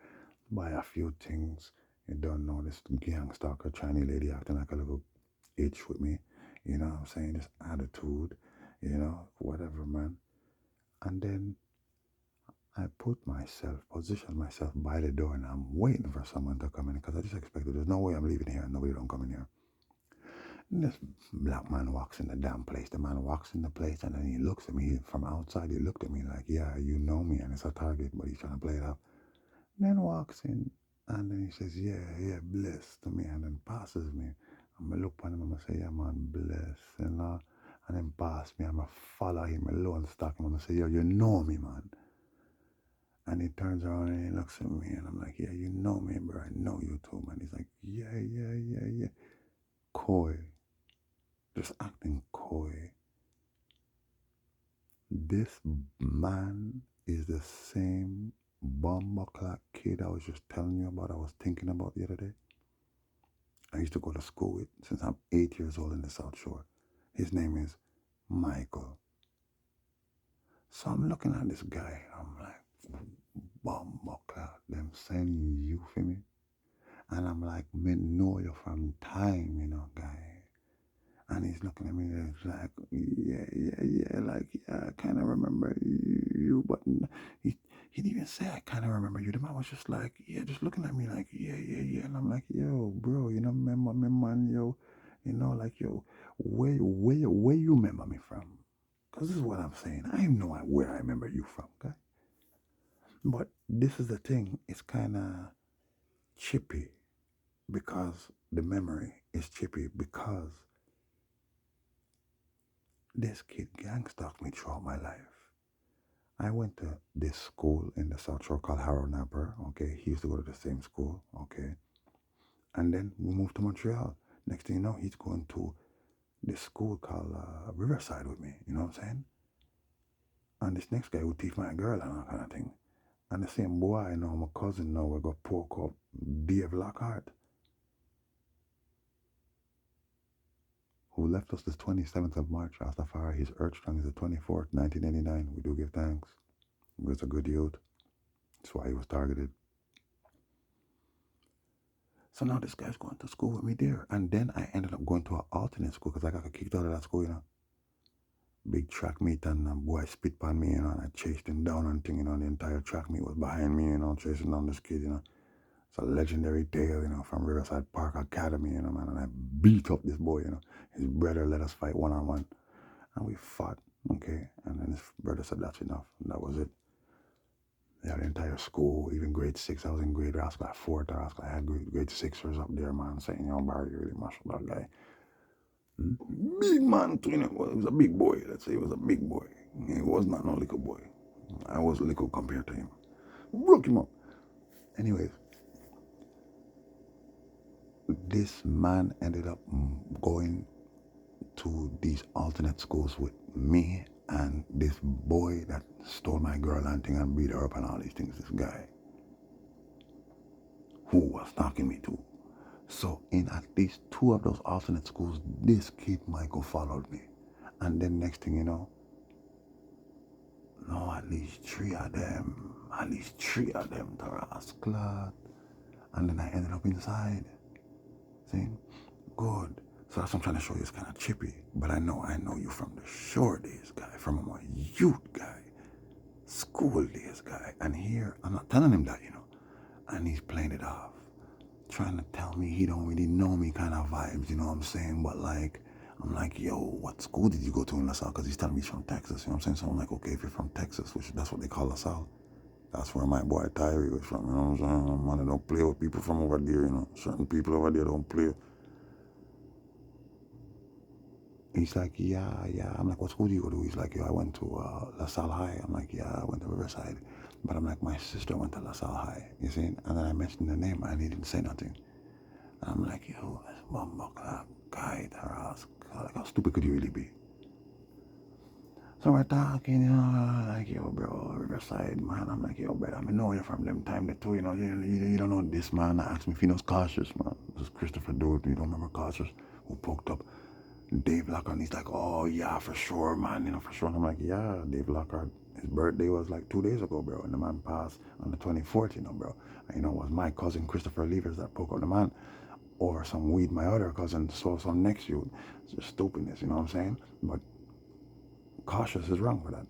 Speaker 1: buy a few things. You don't know this gang stalker Chinese lady acting like a little itch with me. You know what I'm saying? This attitude, whatever, man. And then I position myself by the door, and I'm waiting for someone to come in because I just expected there's no way I'm leaving here and nobody don't come in here. And this black man walks in the damn place. The man walks in the place, and then he looks at me from outside. He looked at me like, yeah, you know me, and it's a target, but he's trying to play it up. Then walks in, and then he says, yeah, bless to me, and then passes me. I'm going to look at him, I'm going to say, yeah, man, bless, and then pass me. I'm going to follow him alone, stalk him. I'm going to say, yo, you know me, man. And he turns around and he looks at me, and I'm like, yeah, you know me, bro. I know you too, man. He's like, yeah. Coy. Just acting coy. This man is the same bumbleclot kid I was just telling you about, I was thinking about the other day. I used to go to school with since I'm 8 years old in the South Shore. His name is Michael. So I'm looking at this guy, I'm like, bumbleclot, them sending you for me. And I'm like, me know you from time, guy. And he's looking at me like, yeah, like, yeah, I kind of remember you, but he didn't even say I kind of remember you. The man was just like, yeah, just looking at me like, yeah. And I'm like, yo, bro, remember me, man, yo, like, yo, where you remember me from? Because this is what I'm saying. I know where I remember you from, okay? But this is the thing. It's kind of chippy because the memory is chippy because this kid gang stalked me throughout my life. I went to this school in the South Shore called Harold Napper, okay? He used to go to the same school, okay? And then we moved to Montreal. Next thing you know, he's going to this school called Riverside with me, you know what I'm saying? And this next guy would teach my girl and all kind of thing. And the same boy, my cousin now, we got poke up Dave Lockhart, who left us the 27th of March. Rastafari, his earth strong is the 24th, 1989. We do give thanks. He was a good youth. That's why he was targeted. So now this guy's going to school with me there. And then I ended up going to an alternate school because I got kicked out of that school, Big track meet and boy spit on me, and I chased him down and thing, the entire track meet was behind me, chasing down this kid, It's a legendary tale, from Riverside Park Academy, man, and I beat up this boy, His brother let us fight one-on-one, and we fought, okay? And then his brother said that's enough, and that was it. Yeah, the entire school, even grade 6, I was in grade, I was like 4th, I had grade 6ers up there, man, saying, Barry, you really mashed up that guy. Big man too, He was a big boy, let's say he was a big boy. He was not no little boy. I was little compared to him. Broke him up. Anyways, this man ended up going to these alternate schools with me and this boy that stole my girl and thing and beat her up and all these things. This guy who was talking me to. So in at least 2 of those alternate schools, this kid Michael followed me. And then next thing you know, no, at least 3 of them, Taras Clot. And then I ended up inside. See? Good. So that's what I'm trying to show you. It's kind of chippy. But I know you from the shore days guy, from my youth guy, school days guy. And here, I'm not telling him that, And he's playing it off. Trying to tell me he don't really know me kind of vibes, you know what I'm saying? But like, I'm like, yo, what school did you go to in LaSalle? Because he's telling me he's from Texas, you know what I'm saying? So I'm like, okay, if you're from Texas, which that's what they call LaSalle, that's where my boy Tyree was from, you know what I'm saying? Man, I don't play with people from over there, Certain people over there don't play. He's like, yeah. I'm like, what school do you go to? He's like, yo, I went to LaSalle High. I'm like, yeah, I went to Riverside. But I'm like, my sister went to LaSalle High, you see? And then I mentioned the name and he didn't say nothing. And I'm like, yo, this bumbuck guy, like, how stupid could you really be? So we're talking, like, yo, bro, Riverside, man. I'm like, yo, brother, I know you from them time that too, you don't know this man. I asked me if he knows Cautious, man. This is Christopher Dude. You don't remember Cautious? Who poked up Dave Lockhart? And he's like, oh, yeah, for sure, man, for sure. And I'm like, yeah, Dave Lockhart, his birthday was like 2 days ago, bro. And the man passed on the 24th, bro. And, it was my cousin, Christopher Levers, that poked up the man. Or some weed my other cousin saw some next youth. It's just stupidness, you know what I'm saying? But Cautious is wrong for that,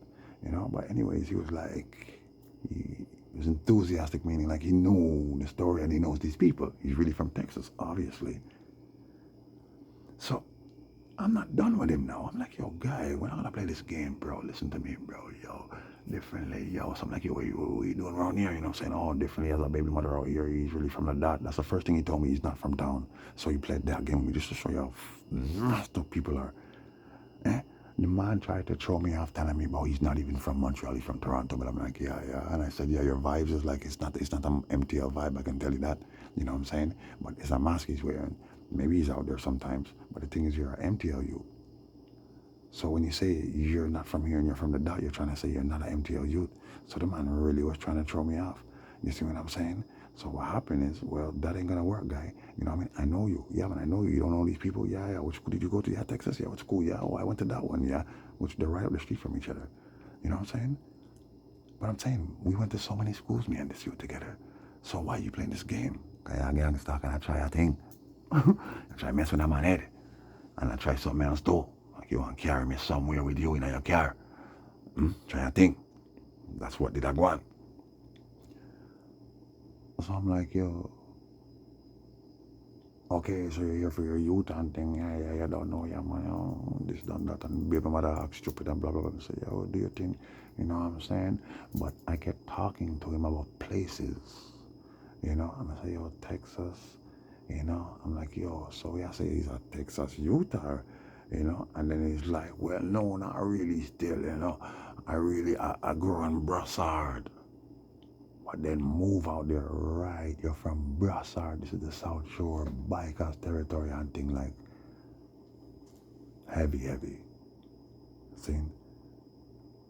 Speaker 1: But anyways, he was like, he was enthusiastic, meaning like he knew the story and he knows these people. He's really from Texas, obviously. So I'm not done with him now. I'm like, yo, guy, we're not gonna play this game, bro. Listen to me, bro. Yo, differently, yo. So I'm like, yo, what you doing around here? You know what I'm saying? Oh, differently as a baby mother out here. He's really from the dot. That's the first thing he told me. He's not from town. So he played that game with me just to show you how messed up people are. Eh? The man tried to throw me off telling me about he's not even from Montreal, he's from Toronto. But I'm like, yeah. And I said, yeah, your vibes is like, it's not an MTL vibe, I can tell you that. You know what I'm saying? But it's a mask he's wearing. Maybe he's out there sometimes. But the thing is, you're an MTL youth. So when you say you're not from here and you're from the dot, you're trying to say you're not an MTL youth. So the man really was trying to throw me off. You see what I'm saying? So what happened is, well, that ain't gonna work, guy. You know what I mean? I know you. Yeah, man, I know you. You don't know these people. Yeah. Which school did you go to? Yeah, Texas. Yeah, which school? Yeah, oh, I went to that one. Yeah, which they're right up the street from each other. You know what I'm saying? But I'm saying, we went to so many schools, me and this youth together. So why are you playing this game? Okay, I get stuck and I try a thing. I try mess with that man's head. And I try something else too. Like you want to carry me somewhere with you in your car. Try a thing. That's what did I want. So I'm like, yo, okay, so you're here for your youth and thing. Yeah, you don't know, yeah, man, this, done, that, and baby mother act stupid and blah, blah, blah. So, yeah, what do you think? You know what I'm saying? But I kept talking to him about places, And I say, yo, Texas, I'm like, yo, so I say he's a Texas youth, and then he's like, well, no, not really still, I grew in Brassard. But then move out there, right? You're from Brassard. This is the South Shore, bikers territory and thing like heavy. See?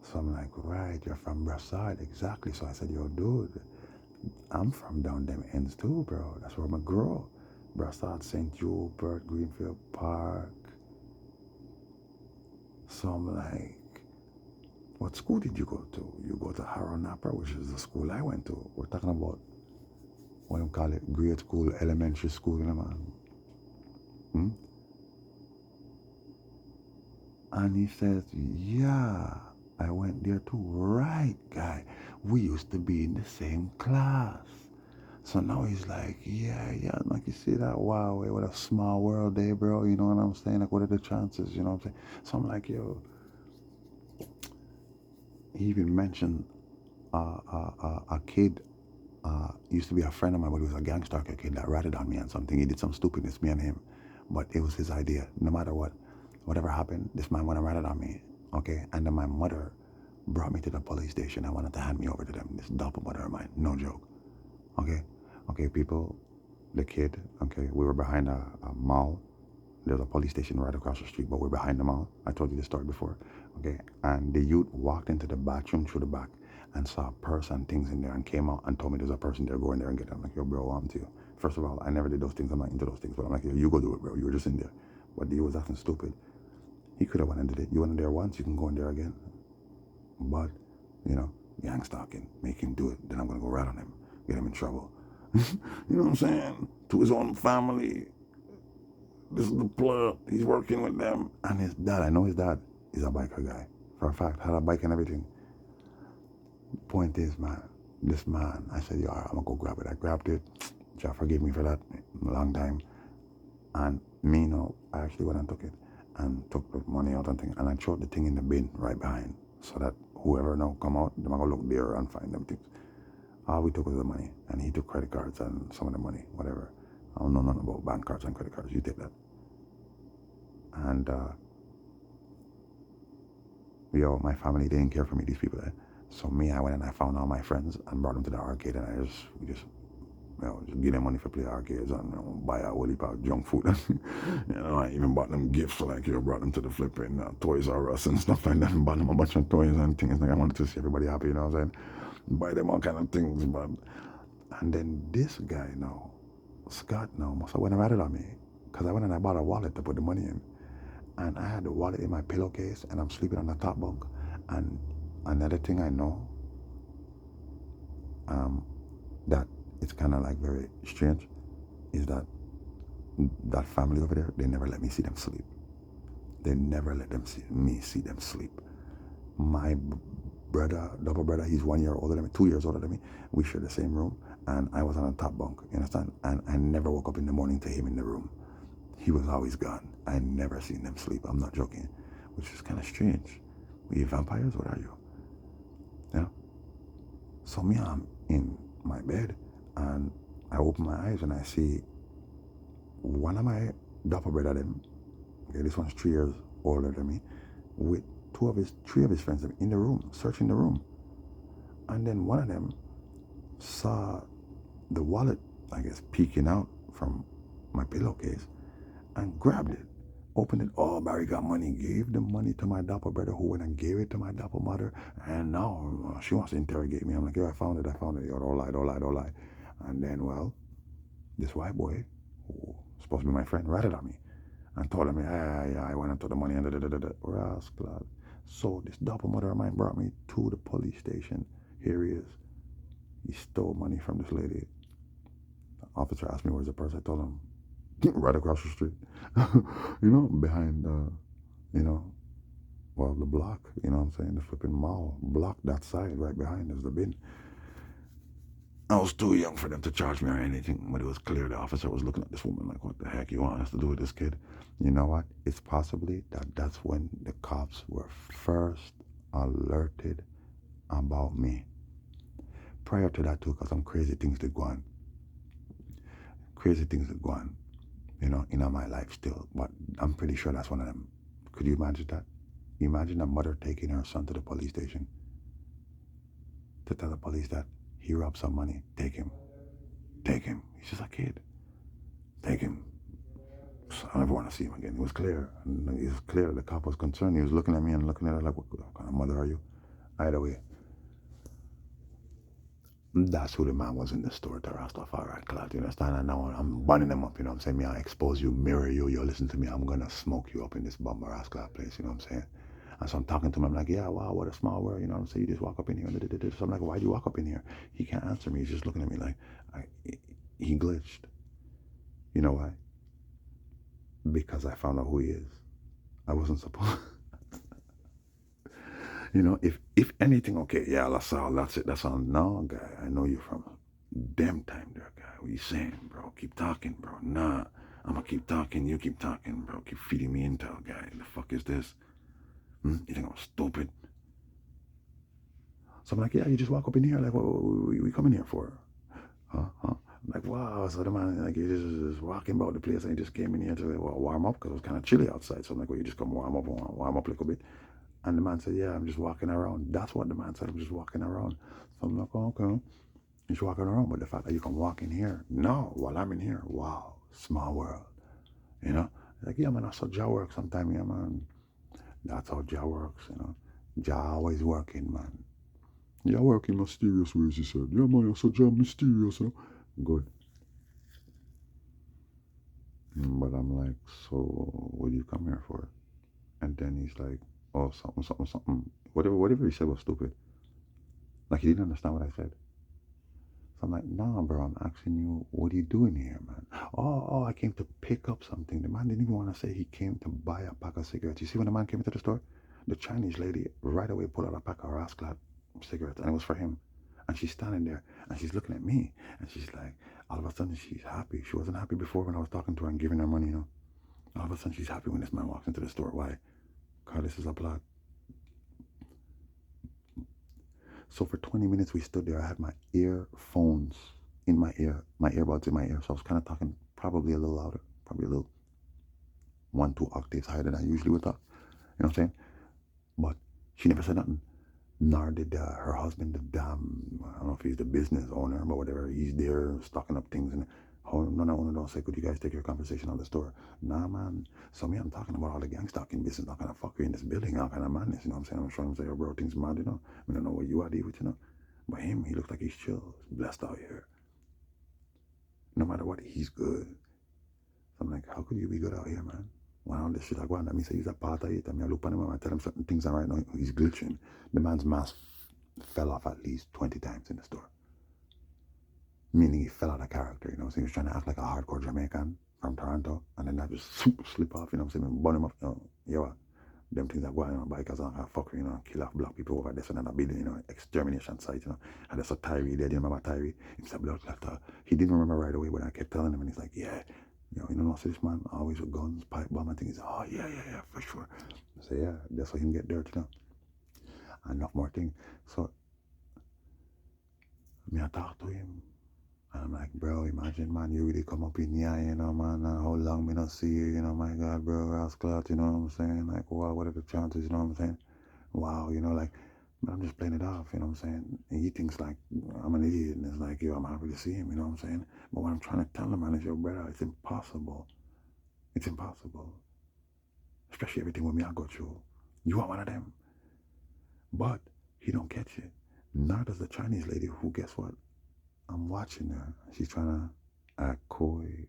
Speaker 1: So I'm like, right, you're from Brassard, exactly. So I said, yo, dude, I'm from down them ends too, bro. That's where I grew up. Brassard, St. Hubert, Greenfield Park. So I'm like, what school did you go to? You go to Harrow Napper, which is the school I went to. We're talking about what do you call it, grade school, elementary school, you know, man. Hmm? And he says, yeah, I went there too. Right, guy. We used to be in the same class. So now he's like, yeah, like you see that, wow, what a small world there, bro. You know what I'm saying? Like, what are the chances? You know what I'm saying? So I'm like, yo, he even mentioned a kid used to be a friend of mine, but he was a gangster kid that ratted on me and something. He did some stupidness, me and him. But it was his idea. No matter what, whatever happened, this man went and ratted on me. Okay? And then my mother brought me to the police station and wanted to hand me over to them. This doppel mother of mine. No joke. Okay? Okay, people, the kid, okay, we were behind a mall. There's a police station right across the street, but we're behind the mall. I told you this story before. Okay? And the youth walked into the bathroom through the back and saw a purse and things in there and came out and told me there's a person there. Go in there and get it. I'm like, yo, bro, I'm to you. First of all, I never did those things. I'm not into those things. But I'm like, yo, you go do it, bro. You were just in there. But he was acting stupid. He could have went and did it. You went in there once, you can go in there again. But, you know, gang stalking, make him do it. Then I'm going to go rat on him, get him in trouble. You know what I'm saying? To his own family. This is the plug. He's working with them. And his dad, I know his dad is a biker guy. For a fact, had a bike and everything. Point is, man, this man, I said, yo, I'm going to go grab it. I grabbed it. Jah forgive me for that a long time. And me, you know, I actually went and took it and took the money out and thing. And I threw the thing in the bin right behind so that whoever now come out, they're going to look there and find them things. All we took was the money. And he took credit cards and some of the money, whatever. I don't know nothing about bank cards and credit cards. You take that. And, yo, my family didn't care for me, these people. So me, I went and I found all my friends and brought them to the arcade, and we just, you know, just give them money for play arcades and, you know, buy a whole heap of junk food. You know, I even bought them gifts, like, you know, brought them to the flipping Toys R Us and stuff like that, and bought them a bunch of toys and things. Like, I wanted to see everybody happy, you know what I'm saying? Buy them all kind of things, but, and then this guy now, Scott now, must have went and ratted on me, because I went and I bought a wallet to put the money in. And I had the wallet in my pillowcase, and I'm sleeping on the top bunk. And another thing I know, that it's kind of like very strange, is that that family over there, they never let me see them sleep. They never let me see them sleep. My brother, double brother, he's 1 year older than me, 2 years older than me. We share the same room, and I was on the top bunk. You understand? And I never woke up in the morning to him in the room. He was always gone. I never seen them sleep. I'm not joking, which is kind of strange. Are you vampires? What are you? Yeah. So me, I'm in my bed, and I open my eyes and I see one of my doppel brother them. Okay, this one's 3 years older than me, with three of his friends in the room, searching the room. And then one of them saw the wallet, I guess, peeking out from my pillowcase, and grabbed it, opened it. Oh, Barry got money, gave the money to my doppel brother, who went and gave it to my doppel mother, and now she wants to interrogate me. I'm like, yo, I found it. Yo, don't lie. And then, well, this white boy, who supposed to be my friend, ratted on me and told me, I went and took the money and rascal. So this doppel mother of mine brought me to the police station. Here he is. He stole money from this lady. The officer asked me where's the purse. I told him, right across the street, you know, behind, you know, well, the block, you know what I'm saying, the flipping mall block, that side right behind is the bin. I was too young for them to charge me or anything, but it was clear the officer was looking at this woman like, what the heck you want us to do with this kid? You know what? It's possibly that's when the cops were first alerted about me. Prior to that too, because some crazy things did go on. Crazy things did go on, you know, in my life still. But I'm pretty sure that's one of them. Could you imagine that? Imagine a mother taking her son to the police station to tell the police that he robbed some money. Take him. Take him. He's just a kid. Take him. So I never want to see him again. It was clear. And it was clear the cop was concerned. He was looking at me and looking at her like, what kind of mother are you? Either way, that's who the man was in the store to Rastafari clad. You understand? And now I'm burning them up, you know what I'm saying? Me, I expose you, mirror you, you listen to me, I'm gonna smoke you up in this Bomber Rascal place, you know what I'm saying? And so I'm talking to him, I'm like, yeah, wow, what a small world, you know what I'm saying? You just walk up in here and so I'm like, why'd you walk up in here? He can't answer me, he's just looking at me like, He glitched. You know why? Because I found out who he is. I wasn't supposed. If anything, okay, yeah, that's all. That's it. That's all. No, guy, I know you from damn time there, guy. What you saying, bro? Keep talking, bro. Nah, I'm gonna keep talking. You keep talking, bro. Keep feeding me intel, guy. The fuck is this? You think I'm stupid? So I'm like, yeah, you just walk up in here. Like, what we coming here for? Huh? Like, wow. So the man, like, you just walking about the place and he just came in here to warm up because it was kind of chilly outside. So I'm like, well, you just come warm up a little bit. And the man said, yeah, I'm just walking around. That's what the man said. I'm just walking around. So I'm like, oh, okay. Just walking around. But the fact that you can walk in here, no, while I'm in here, wow, small world. You know? Like, yeah, man, that's how Jah works sometimes, yeah, man. That's how Jah works, Jah always working, man. Jah working mysterious ways, he said. Yeah, man, that's so Jah mysterious, Good. But I'm like, so what do you come here for? And then he's like, oh, something. Whatever he said was stupid. Like he didn't understand what I said. So I'm like, nah, bro, I'm asking you, what are you doing here, man? Oh, I came to pick up something. The man didn't even want to say he came to buy a pack of cigarettes. You see when the man came into the store? The Chinese lady right away pulled out a pack of rascal cigarettes, and it was for him. And she's standing there, and she's looking at me, and she's like, all of a sudden, she's happy. She wasn't happy before when I was talking to her and giving her money, All of a sudden, she's happy when this man walks into the store. Why? Because this is a plot. So for 20 minutes we stood there. I had my earphones in my ear, my earbuds in my ear. So I was kind of talking probably a little louder, probably a little 1, 2 octaves higher than I usually would talk. You know what I'm saying? But she never said nothing. Nor did her husband, the damn, I don't know if he's the business owner, but whatever. He's there stocking up things. And none of them don't say, could you guys take your conversation out the store? Nah, man. So me, I'm talking about all the gang stocking business, all kind of fuckery in this building, all kind of madness, you know what I'm saying? I'm trying to say, oh, bro, things mad, I don't know what you are dealing with, But him, he looks like he's chill, he's blessed out here. No matter what, he's good. So I'm like, how could you be good out here, man? When all this shit I go on, that means he's a part of it. I mean, I look at him and I tell him certain things, and right now he's glitching. The man's mask fell off at least 20 times in the store. Meaning he fell out of character, So he was trying to act like a hardcore Jamaican from Toronto, and then that just slip off, what I'm saying, burn him up, them things that go on, bikers and fuckery, kill off black people over this and that building, extermination site, And there's a Tyree there, do you remember Tyree? He's a blood clotter. He didn't remember right away, but I kept telling him, and he's like, yeah, you know, see this man always with guns, pipe bomb and things. Oh, yeah, for sure. I say, yeah, that's how him get dirt, And enough more things. So, me I talk to him. And I'm like, bro, imagine, man, you really come up in here, man, how long me not see you, my God, bro, rascal, you know what I'm saying? Like, wow, what are the chances, you know what I'm saying? Wow, like, but I'm just playing it off, you know what I'm saying? And he thinks like, I'm an idiot, and it's like, yo, I'm happy to see him, you know what I'm saying? But what I'm trying to tell him, man, is, yo, brother, it's impossible. It's impossible. Especially everything with me I go through. You are one of them. But he don't catch it. Nor does the Chinese lady who, guess what? I'm watching her. She's trying to act coy.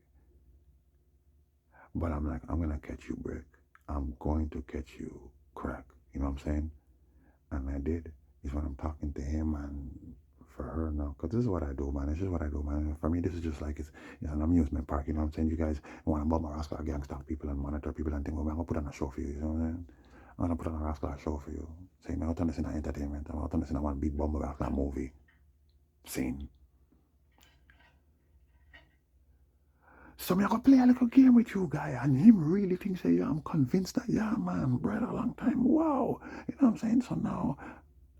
Speaker 1: But I'm like, I'm going to catch you, Brick. I'm going to catch you, Crack. You know what I'm saying? And I did. It's when I'm talking to him and for her now. Because this is what I do, man. It's just what I do, man. For me, this is just like, it's an amusement park. You know what I'm saying? You guys want to bum a rascal gangster people and monitor people and things. Well, I'm going to put on a show for you. You know what I'm saying? I'm going to put on a rascal show for you. Say, I'm going to turn this into entertainment. I'm going to turn this into one big bumble rascal movie scene. So I'm going to play a little game with you, guy. And him really thinks, yeah, I'm convinced that, yeah, man, brother, a long time. Wow. You know what I'm saying? So now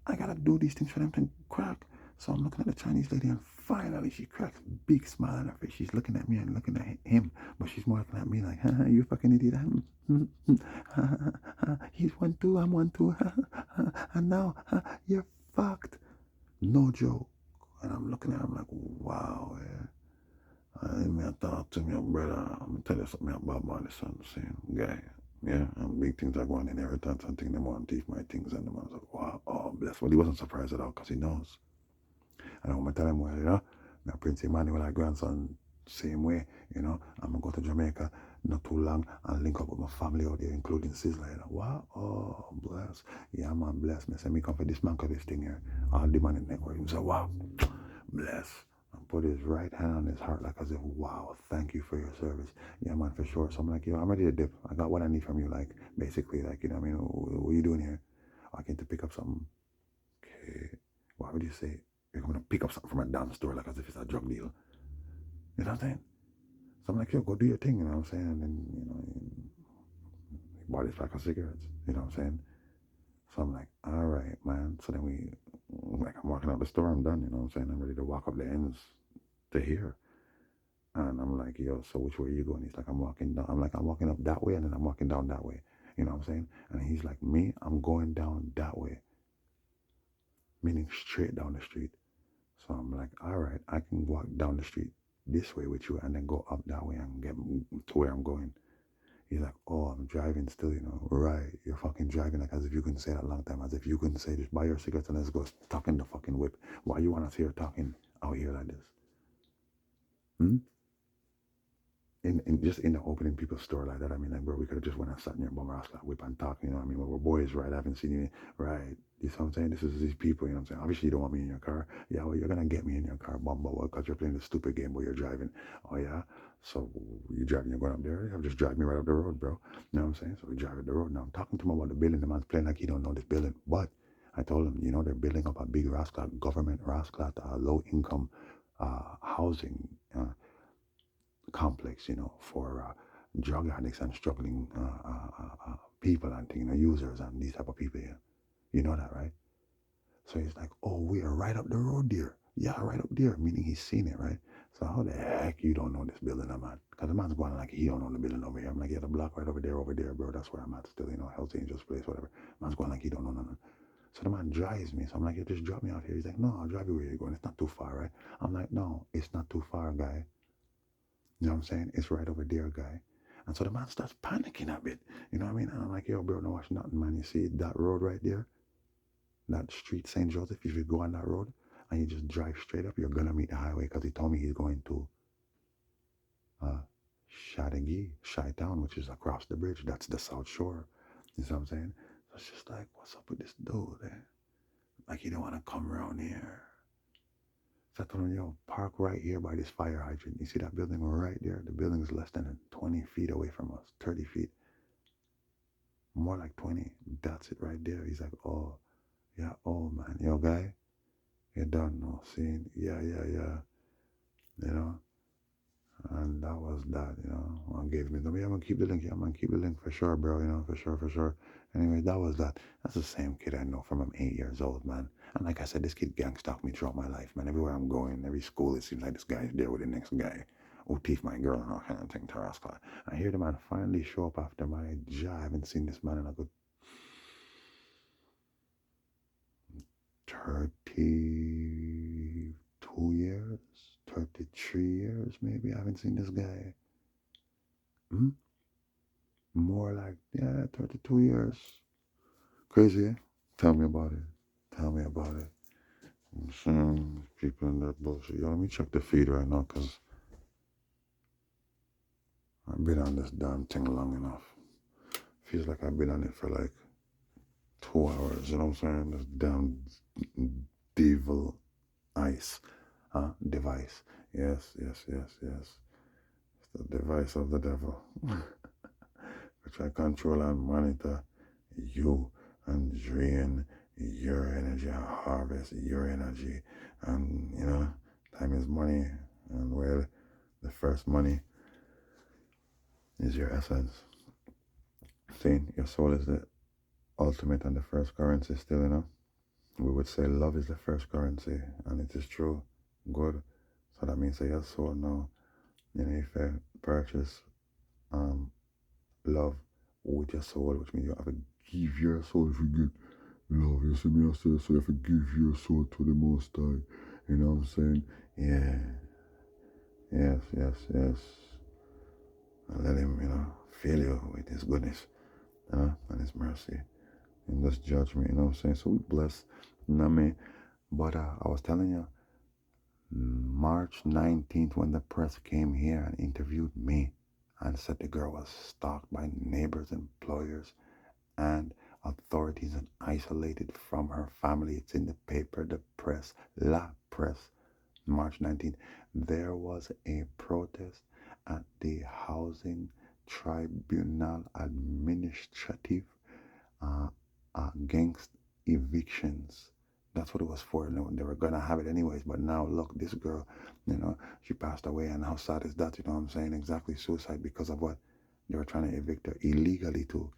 Speaker 1: I got to do these things for them to crack. So I'm looking at the Chinese lady, and finally she cracks a big smile on her face. She's looking at me and looking at him, but she's more looking at me like, you fucking idiot. He's 1, 2, I'm 1, 2. And now you're fucked. No joke. And I'm looking at him like, wow, yeah. I talk to me, brother. I'm going to tell you something about my son, saying, guy. Yeah, and big things are going in inheritance and things, them want to teach my things, and the man's like, wow, oh, bless. Well, he wasn't surprised at all because he knows. And I'm going to tell him, well, my Prince Emmanuel, our grandson, same way, I'm going to go to Jamaica not too long and link up with my family out there, including Sizzler. Wow, oh, bless. Yeah, man, bless me. Say, me come for this man, because this thing here, all the money network. He said, wow, bless. and put his right hand on his heart like as if, wow, thank you for your service. Yeah, man, for sure. So I'm like, yo, I'm ready to dip. I got what I need from you. Like, basically, like, you know what I mean? What are you doing here? I came to pick up something. Okay. Why would you say you're going to pick up something from a damn store like as if it's a drug deal? You know what I'm saying? So I'm like, yo, go do your thing, you know what I'm saying? And then, he bought his pack of cigarettes, you know what I'm saying? So I'm like, all right, man. So then I'm walking out the store, I'm done, you know what I'm saying? I'm ready to walk up the ends to here. And I'm like, yo, so which way are you going? He's like, I'm walking down. I'm like, I'm walking up that way and then I'm walking down that way. You know what I'm saying? And he's like, me, I'm going down that way, meaning straight down the street. So I'm like, all right, I can walk down the street this way with you and then go up that way and get to where I'm going. He's like, oh, I'm driving still, you know. Right, you're fucking driving like as if you couldn't say that a long time, as if you couldn't say just buy your cigarettes and let's go talk in the fucking whip. Why you want us here talking out here like this? Hmm? In just in the opening people's store like that. I mean, like, bro, we could have just went and sat near Bum Rascal Whip and talk, you know what I mean? We're boys, right? I haven't seen you, right? You know what I'm saying? This is these people, you know what I'm saying? Obviously, you don't want me in your car. Yeah, well, you're going to get me in your car, Bumbo, because you're playing the stupid game where you're driving. Oh, yeah? So you driving, you're going up there? Yeah, just drive me right up the road, bro. You know what I'm saying? So we drive up the road. Now I'm talking to him about the building. The man's playing like he don't know this building. But I told him, you know, they're building up a big Rascal, government Rascal, low-income housing complex, you know, for drug addicts and struggling people and you know, users and these type of people here. You know that, right? So he's like, oh, we are right up the road there. Yeah, right up there, meaning he's seen it, right? So how the heck you don't know this building I'm at? Because the man's going like he don't know the building over here. I'm like, yeah, the block right over there, bro. That's where I'm at still, you know, Hells Angels place, whatever. Man's going like he don't know nothing. So the man drives me. So I'm like, yeah, just drop me out here. He's like, no, I'll drive you where you're going. It's not too far, right? I'm like, no, it's not too far, guy. You know what I'm saying? It's right over there, guy. And so the man starts panicking a bit. You know what I mean? And I'm like, yo, bro, no watch nothing, man. You see that road right there? That street, St. Joseph, if you go on that road and you just drive straight up, you're going to meet the highway because he told me he's going to uh, Shadagi, Chi Town, which is across the bridge. That's the South Shore. You see what I'm saying? So it's just like, what's up with this dude? Eh? Like, you don't want to come around here. So I told him, yo, park right here by this fire hydrant. You see that building right there? The building's less than 20 feet away from us, 30 feet. More like 20. That's it right there. He's like, oh, yeah, oh, man. Yo, guy, you done no seeing. Yeah, yeah, yeah. You know? And that was that, you know. One gave me the, yeah, I'm gonna keep the link. Yeah, I'm gonna keep the link for sure, bro. You know, for sure, for sure. Anyway, that was that. That's the same kid I know from I'm 8 years old, man. And like I said, this kid gang stalked me throughout my life, man. Everywhere I'm going, every school, it seems like this guy's there with the next guy who teeth my girl and all kind of thing, Tarasca. I hear the man finally show up after my job. I haven't seen this man in a good 32 years, 33 years, maybe. I haven't seen this guy. Hmm? More like, yeah, 32 years. Crazy, eh? Tell me about it. Tell me about it. I'm seeing people in that bullshit. Yo, let me check the feed right now because I've been on this damn thing long enough. Feels like I've been on it for like 2 hours. You know what I'm saying? This damn devil ice device. Yes, yes, yes, yes. It's the device of the devil. Which I control and monitor you and drain your energy and harvest your energy. And you know, time is money, and well, the first money is your essence. Saying your soul is the ultimate and the first currency still, you know. We would say love is the first currency, and it is true. Good. So that means that your soul now, you know, if you purchase um love with your soul, which means you have to give your soul if you get love. You see me, I say, so you have to give your soul to the Most High. You know what I'm saying? Yeah. Yes, yes, yes. And let Him, you know, fill you with His goodness, you know, and His mercy and this judgment, you know what I'm saying? So we bless, you know what I mean? But I was telling you, March 19th, when the press came here and interviewed me and said the girl was stalked by neighbors, employers, and authorities and isolated from her family. It's in the paper, the press, la press. March 19th, there was a protest at the Housing Tribunal Administrative uh, against evictions. That's what it was for. They were gonna have it anyways, but now look, this girl, she passed away, and how sad is that? You know what I'm saying? Exactly, suicide because of what? They were trying to evict her illegally too.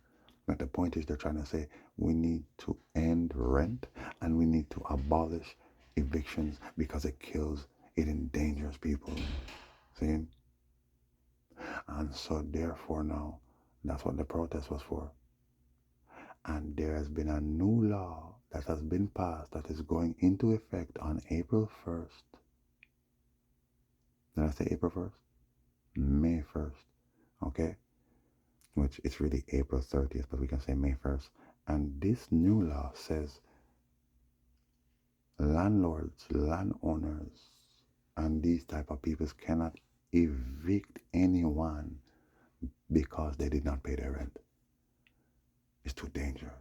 Speaker 1: But the point is, they're trying to say we need to end rent and we need to abolish evictions because it kills, it endangers people. See? And so therefore now, that's what the protest was for. And there has been a new law that has been passed that is going into effect on April 1st. Did I say April 1st? May 1st. Okay? Which it's really April 30th, but we can say May 1st. And this new law says landlords, landowners, and these type of people cannot evict anyone because they did not pay their rent. It's too dangerous.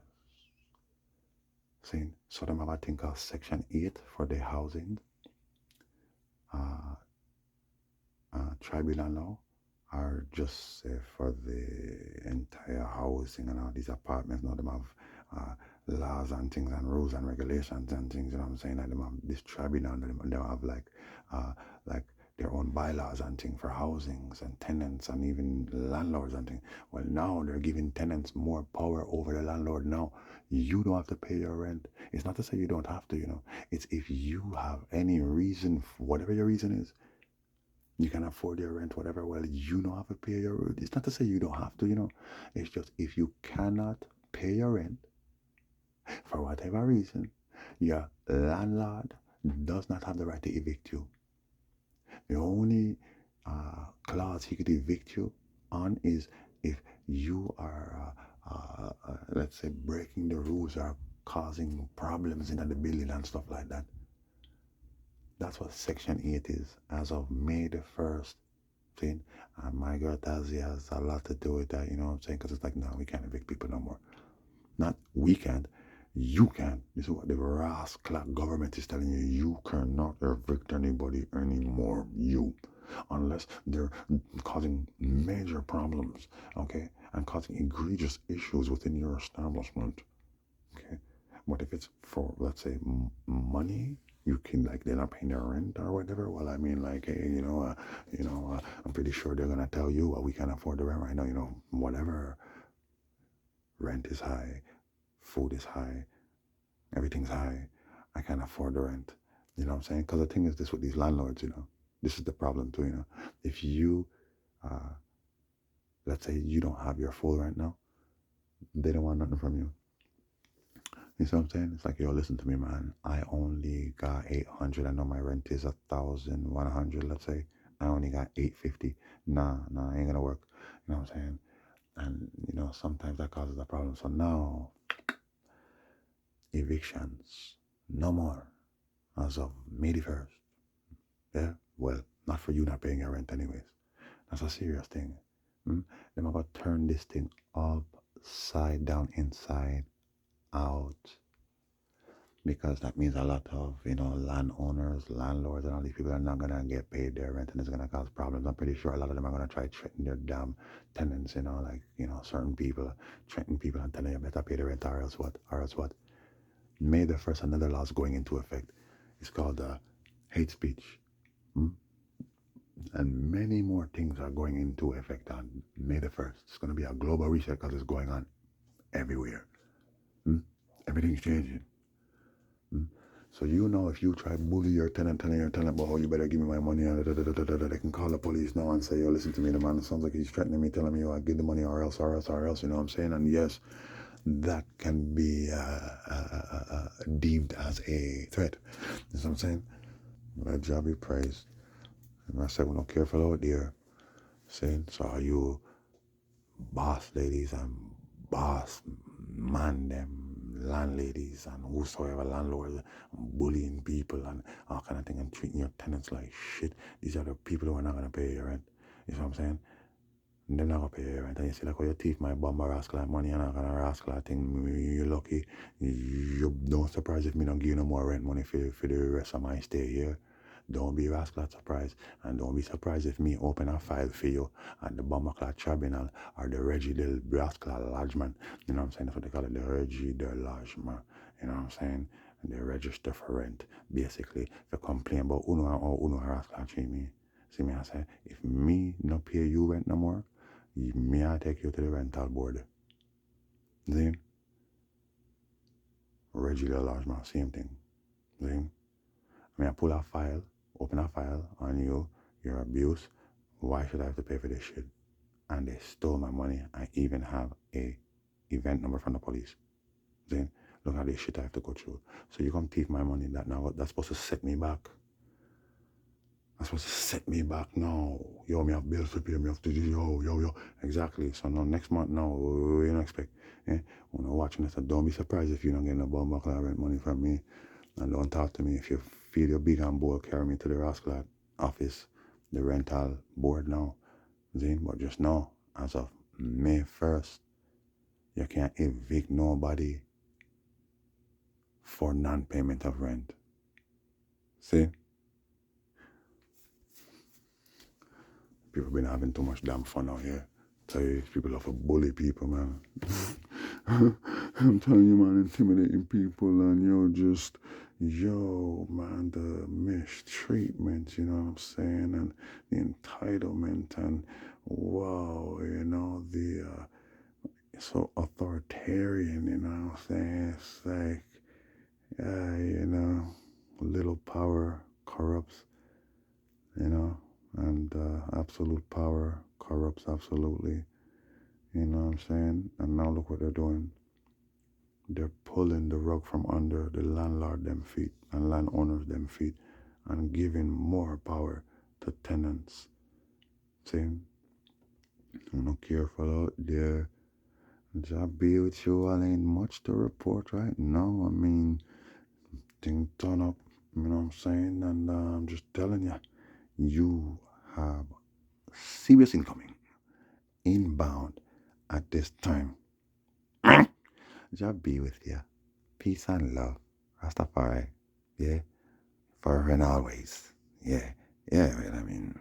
Speaker 1: See? So them have a thing called Section 8 for the housing tribunal law, or just say for the entire housing and all these apartments. Now them have laws and things and rules and regulations and things, you know what I'm saying? Like them have this tribunal, they have like their own bylaws and things for housings and tenants and even landlords and things. Well, now they're giving tenants more power over the landlord. Now you don't have to pay your rent. It's not to say you don't have to, it's if you have any reason, whatever your reason is, you can afford your rent, whatever. Well, you don't have to pay your rent. It's not to say you don't have to. It's just if you cannot pay your rent for whatever reason, your landlord does not have the right to evict you. The only clause he could evict you on is if you are, let's say, breaking the rules or causing problems in the building and stuff like that. That's what Section 8 is as of May the 1st. And my girl Tazi has a lot to do with that, you know what I'm saying? Because it's like, no, we can't evict people no more. Not we can't, you can. This is what the rascal government is telling you. You cannot evict anybody anymore, you. Unless they're causing major problems, okay? And causing egregious issues within your establishment, okay? But if it's for, let's say, money, you can, like, they're not paying their rent or whatever. Well, I mean, like, hey, I'm pretty sure they're gonna tell you, well, we can't afford the rent right now. Whatever. Rent is high, food is high, everything's high. I can't afford the rent. You know what I'm saying? Because the thing is this with these landlords, this is the problem too. If you, let's say you don't have your full rent now, they don't want nothing from you. You see what I'm saying? It's like, yo, listen to me, man. I only got 800. I know my rent is 1,100, let's say. I only got 850. Nah, ain't gonna work. You know what I'm saying? And, sometimes that causes a problem. So now, evictions, no more as of May the 1st. Yeah? Well, not for you not paying your rent anyways. That's a serious thing. Them about to turn this thing upside down, inside out, because that means a lot of landowners, landlords, and all these people are not gonna get paid their rent, and it's gonna cause problems. I'm pretty sure a lot of them are gonna try to threaten their damn tenants, certain people threatening people and telling you better pay the rent or else what. May the 1st, another law is going into effect. It's called hate speech. And many more things are going into effect on May the 1st. It's going to be a global reset because it's going on everywhere. Everything's changing. So if you try to bully your tenant, telling your tenant, oh, you better give me my money, they can call the police now and say, yo, listen to me, the man sounds like he's threatening me, telling me, I give the money or else, you know what I'm saying? And yes, that can be deemed as a threat. You know what I'm saying? Let God be praised. And I said, we're not careful out there. Saying, so are you boss ladies and boss man, them landladies and whosoever landlords bullying people and all kind of thing and treating your tenants like shit. These are the people who are not going to pay your rent. You know what I'm saying? And they're not going to pay your rent. And you see, like, oh, your thief might bomb a rascal like money and all kind of rascal thing. You're lucky. You don't surprise if me don't give you no more rent money for the rest of my stay here. Don't be rascal surprised. And don't be surprised if me open a file for you at the Bomberclaw Tribunal or the Reggie del Rascal Lodgement. You know what I'm saying? That's what they call it, the Reggie del Lodgement. You know what I'm saying? And they register for rent. Basically, if you complain about Uno and how Uno Rascal treat me, see me I say, if me not pay you rent no more, me I take you to the rental board. See? Reggie del Lodgement, same thing. See? I mean, I pull a file, open a file on you, your abuse. Why should I have to pay for this shit? And they stole my money. I even have a event number from the police. Then look at this shit I have to go through. So you come thief my money. That's supposed to set me back. That's supposed to set me back now. Yo, me have bills to pay. Me have to do yo. Exactly. So now next month now, we don't expect. When you're watching this, don't be surprised if you don't get no Bomberclaw rent money from me. And don't talk to me if you feel you're big and bold. Carry me to the Rascal office, the rental board now. Zine, but just know, as of May 1st, you can't evict nobody for non-payment of rent. See? People been having too much damn fun out here. Tell you, people love to bully people, man. I'm telling you, man, intimidating people and man, the mistreatment, you know what I'm saying, and the entitlement and wow, the so authoritarian, you know what I'm saying? It's like, little power corrupts, and absolute power corrupts absolutely, you know what I'm saying? And now look what they're doing. They're pulling the rug from under the landlord them feet and landowners them feet and giving more power to tenants. See? I'm not careful out there. Just be with you all ain't much to report right now. I mean, things turn up, you know what I'm saying? And I'm just telling you, you have serious incoming, inbound at this time. Just be with you. Peace and love. Rastafari. Yeah. Forever and always. Yeah. Yeah, man, I mean.